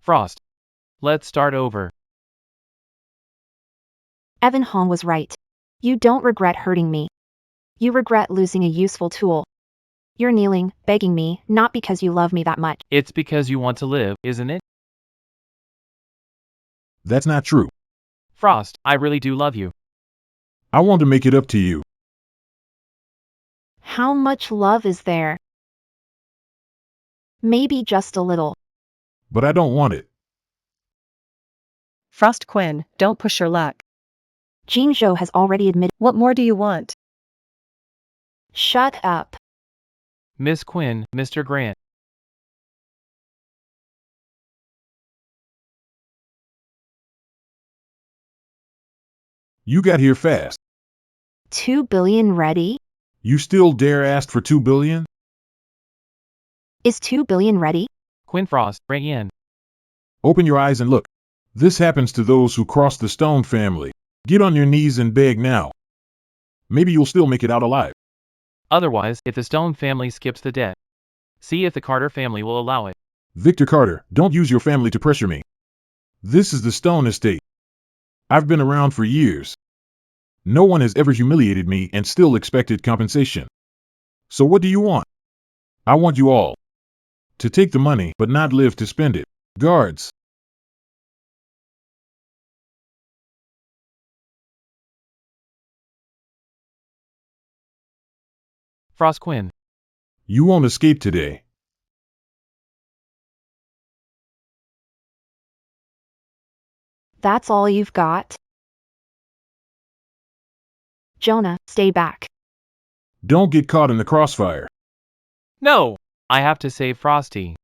Frost. Let's start over. Evan Hong was right. You don't regret hurting me. You regret losing a useful tool. You're kneeling, begging me, not because you love me that much. It's because you want to live, isn't it? That's not true. Frost, I really do love you. I want to make it up to you. How much love is there? Maybe just a little. But I don't want it. Frost Quinn, don't push your luck. Jean Zhou has already admitted. What more do you want? Shut up. Miss Quinn, Mr. Grant. You got here fast. 2 billion ready? You still dare ask for 2 billion? Is 2 billion ready? Quinn Frost, bring in. Open your eyes and look. This happens to those who cross the Stone family. Get on your knees and beg now. Maybe you'll still make it out alive. Otherwise, if the Stone family skips the debt, see if the Carter family will allow it. Victor Carter, don't use your family to pressure me. This is the Stone estate. I've been around for years. No one has ever humiliated me and still expected compensation. So what do you want? I want you all to take the money but not live to spend it. Guards. Frost Quinn. You won't escape today. That's all you've got? Jonah, stay back. Don't get caught in the crossfire. No! I have to save Frosty.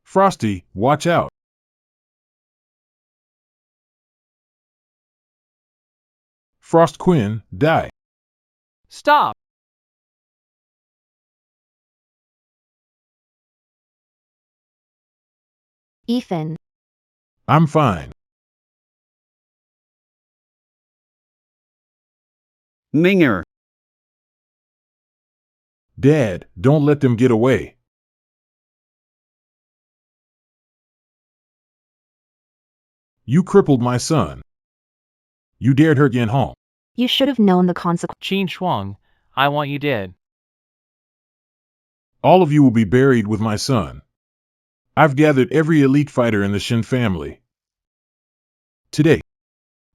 Frosty, watch out. Frost Quinn, die. Stop! Ethan. I'm fine. Minger. Dad, don't let them get away. You crippled my son. You dared hurt Yan Hong. You should have known the consequence. Qin Shuang, I want you dead. All of you will be buried with my son. I've gathered every elite fighter in the Shin family. Today,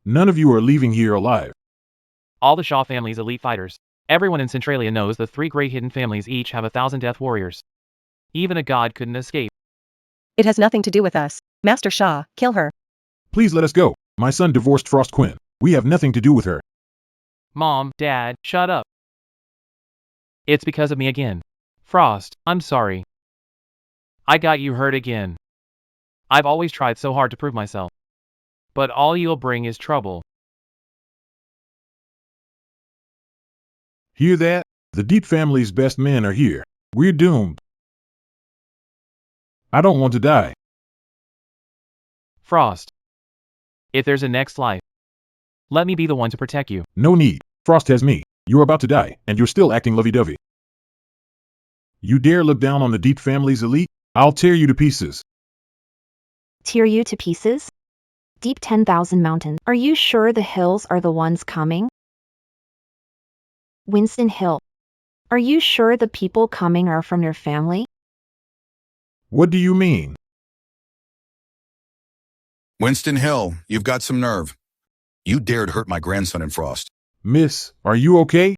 none of you are leaving here alive. All the Shaw family's elite fighters. Everyone in Centralia knows the 3 great hidden families each have 1,000 death warriors. Even a god couldn't escape. It has nothing to do with us. Master Shaw, kill her. Please let us go. My son divorced Frost Quinn. We have nothing to do with her. Mom, Dad, shut up. It's because of me again. Frost, I'm sorry. I got you hurt again. I've always tried so hard to prove myself. But all you'll bring is trouble. Hear that? The Deep family's best men are here. We're doomed. I don't want to die. Frost. If there's a next life, let me be the one to protect you. No need. Frost has me. You're about to die, and you're still acting lovey-dovey. You dare look down on the Deep family's elite? I'll tear you to pieces. Tear you to pieces? Deep 10,000 mountains. Are you sure the hills are the ones coming? Winston Hill. Are you sure the people coming are from your family? What do you mean? Winston Hill, you've got some nerve. You dared hurt my grandson in Frost. Miss, are you okay?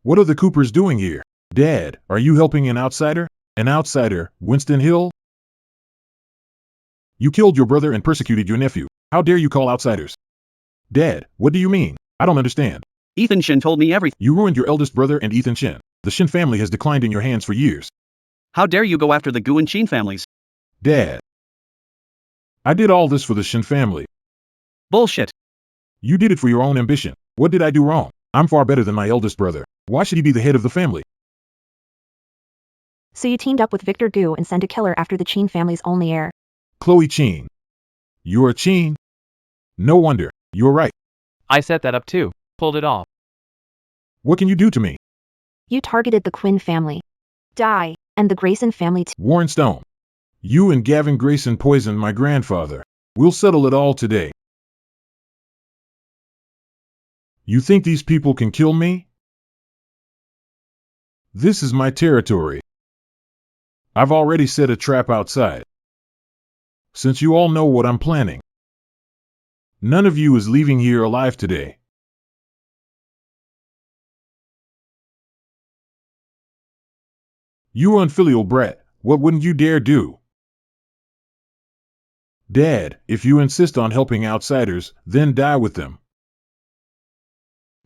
What are the Coopers doing here? Dad, are you helping an outsider? An outsider, Winston Hill? You killed your brother and persecuted your nephew. How dare you call outsiders? Dad, what do you mean? I don't understand. Ethan Shin told me everything. You ruined your eldest brother and Ethan Shin. The Shin family has declined in your hands for years. How dare you go after the Gu and Chin families? Dad, I did all this for the Shin family. Bullshit. You did it for your own ambition. What did I do wrong? I'm far better than my eldest brother. Why should he be the head of the family? So you teamed up with Victor Gu and sent a killer after the Chin family's only heir. Chloe Chin. You're a Chin? No wonder. You're right. I set that up too. Pulled it off. What can you do to me? You targeted the Quinn family. Die. And the Grayson family too. Warren Stone. You and Gavin Grayson poisoned my grandfather. We'll settle it all today. You think these people can kill me? This is my territory. I've already set a trap outside. Since you all know what I'm planning, none of you is leaving here alive today. You unfilial brat, what wouldn't you dare do? Dad, if you insist on helping outsiders, then die with them.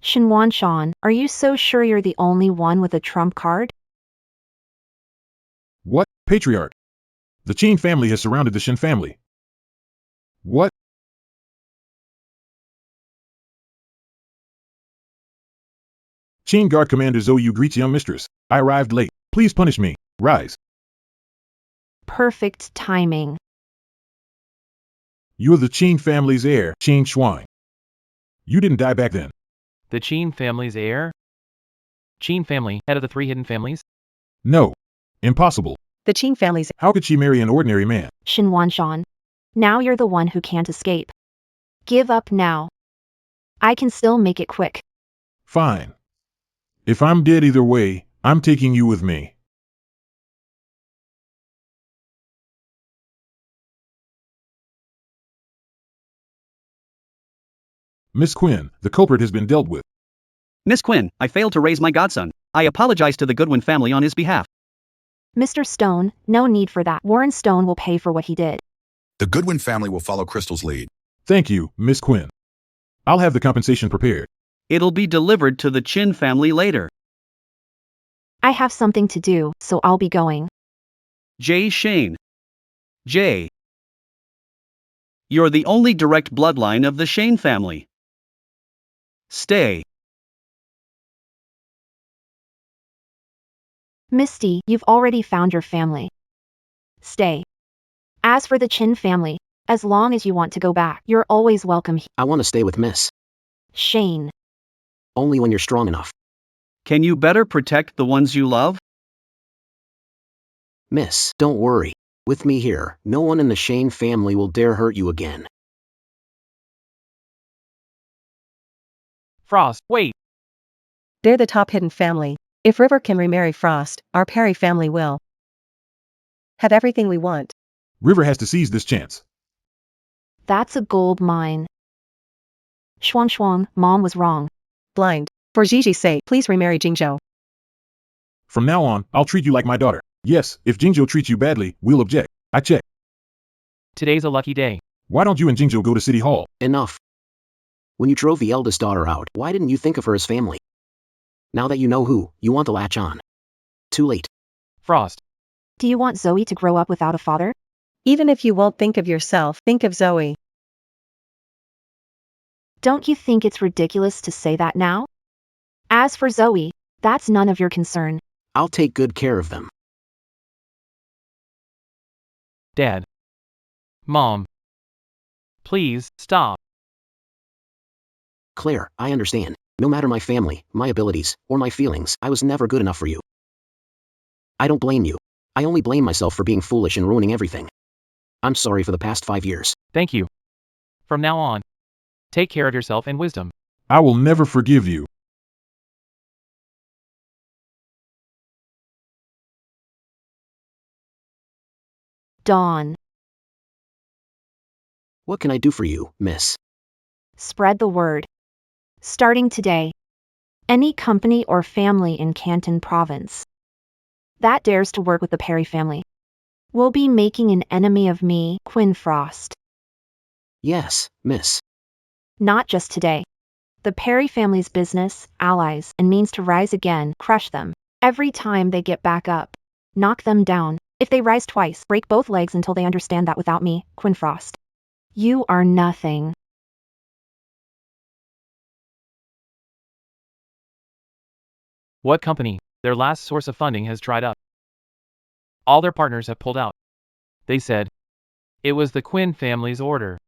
Shinwan Shan, are you so sure you're the only one with a trump card? What? Patriarch. The Chin family has surrounded the Shin family. What? Chin Guard Commander Zhou greets young mistress. I arrived late. Please punish me. Rise. Perfect timing. You're the Chin family's heir, Chin Shuang. You didn't die back then. The Chin family's heir? Chin family, head of the 3 hidden families? No. Impossible. The Chin family's. How could she marry an ordinary man? Shinwan Shan. Now you're the one who can't escape. Give up now. I can still make it quick. Fine. If I'm dead either way, I'm taking you with me. Miss Quinn, the culprit has been dealt with. Miss Quinn, I failed to raise my godson. I apologize to the Goodwin family on his behalf. Mr. Stone, no need for that. Warren Stone will pay for what he did. The Goodwin family will follow Crystal's lead. Thank you, Miss Quinn. I'll have the compensation prepared. It'll be delivered to the Chin family later. I have something to do, so I'll be going. Jay Shane. Jay. You're the only direct bloodline of the Shane family. Stay. Misty, you've already found your family. Stay. As for the Chin family, as long as you want to go back, you're always welcome. I want to stay with Miss. Shane. Only when you're strong enough. Can you better protect the ones you love? Miss, don't worry. With me here, no one in the Shane family will dare hurt you again. Frost, wait! They're the top hidden family. If River can remarry Frost, our Perry family will have everything we want. River has to seize this chance. That's a gold mine. Shuang, Mom was wrong. Blind. For Gigi's sake, please remarry Jingzhou. From now on, I'll treat you like my daughter. Yes, if Jingzhou treats you badly, we'll object. I check. Today's a lucky day. Why don't you and Jingzhou go to City Hall? Enough. When you drove the eldest daughter out, why didn't you think of her as family? Now that you know who, you want to latch on. Too late. Frost. Do you want Zoe to grow up without a father? Even if you won't think of yourself, think of Zoe. Don't you think it's ridiculous to say that now? As for Zoe, that's none of your concern. I'll take good care of them. Dad. Mom. Please, stop. Claire, I understand. No matter my family, my abilities, or my feelings, I was never good enough for you. I don't blame you. I only blame myself for being foolish and ruining everything. I'm sorry for the past 5 years. Thank you. From now on, take care of yourself and wisdom. I will never forgive you. Dawn. What can I do for you, miss? Spread the word. Starting today, any company or family in Canton Province that dares to work with the Perry family will be making an enemy of me, Quinn Frost. Yes, miss. Not just today. The Perry family's business, allies, and means to rise again, crush them. Every time they get back up, knock them down. If they rise twice, break both legs until they understand that without me, Quinn Frost, you are nothing. What company? Their last source of funding has dried up. All their partners have pulled out. They said it was the Quinn family's order.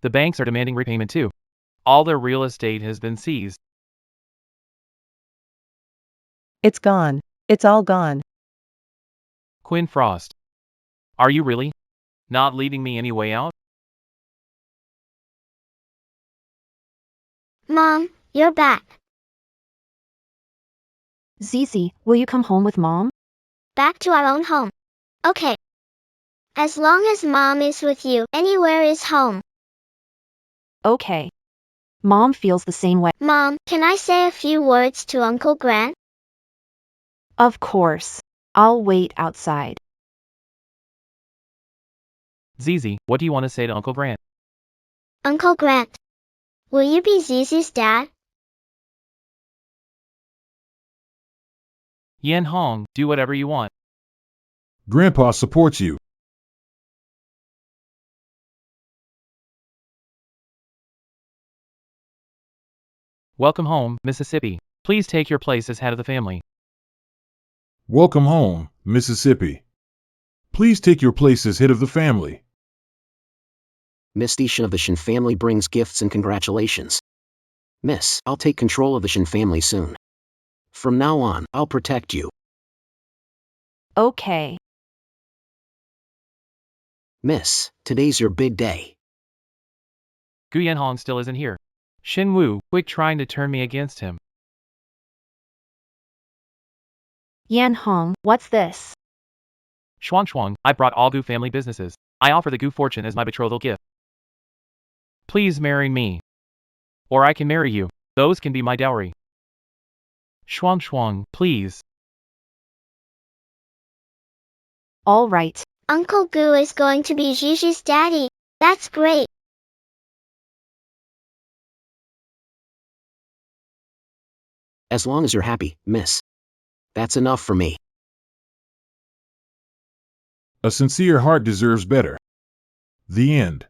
The banks are demanding repayment too. All their real estate has been seized. It's gone. It's all gone. Quinn Frost, are you really not leaving me any way out? Mom, you're back. Zizi, will you come home with Mom? Back to our own home. Okay. As long as Mom is with you, anywhere is home. Okay. Mom feels the same way. Mom, can I say a few words to Uncle Grant? Of course. I'll wait outside. Zizi, what do you want to say to Uncle Grant? Uncle Grant, will you be Zizi's dad? Yan Hong, do whatever you want. Grandpa supports you. Welcome home, Mississippi. Please take your place as head of the family. Welcome home, Mississippi. Please take your place as head of the family. Miss Shin of the Shin family brings gifts and congratulations. Miss, I'll take control of the Shin family soon. From now on, I'll protect you. Okay. Miss, today's your big day. Gu Yanhong still isn't here. Shin Wu, quick trying to turn me against him. Yan Hong, what's this? Shuang, I brought all Gu family businesses. I offer the Gu fortune as my betrothal gift. Please marry me. Or I can marry you. Those can be my dowry. Shuang, please. All right. Uncle Gu is going to be Gigi's daddy. That's great. As long as you're happy, miss. That's enough for me. A sincere heart deserves better. The end.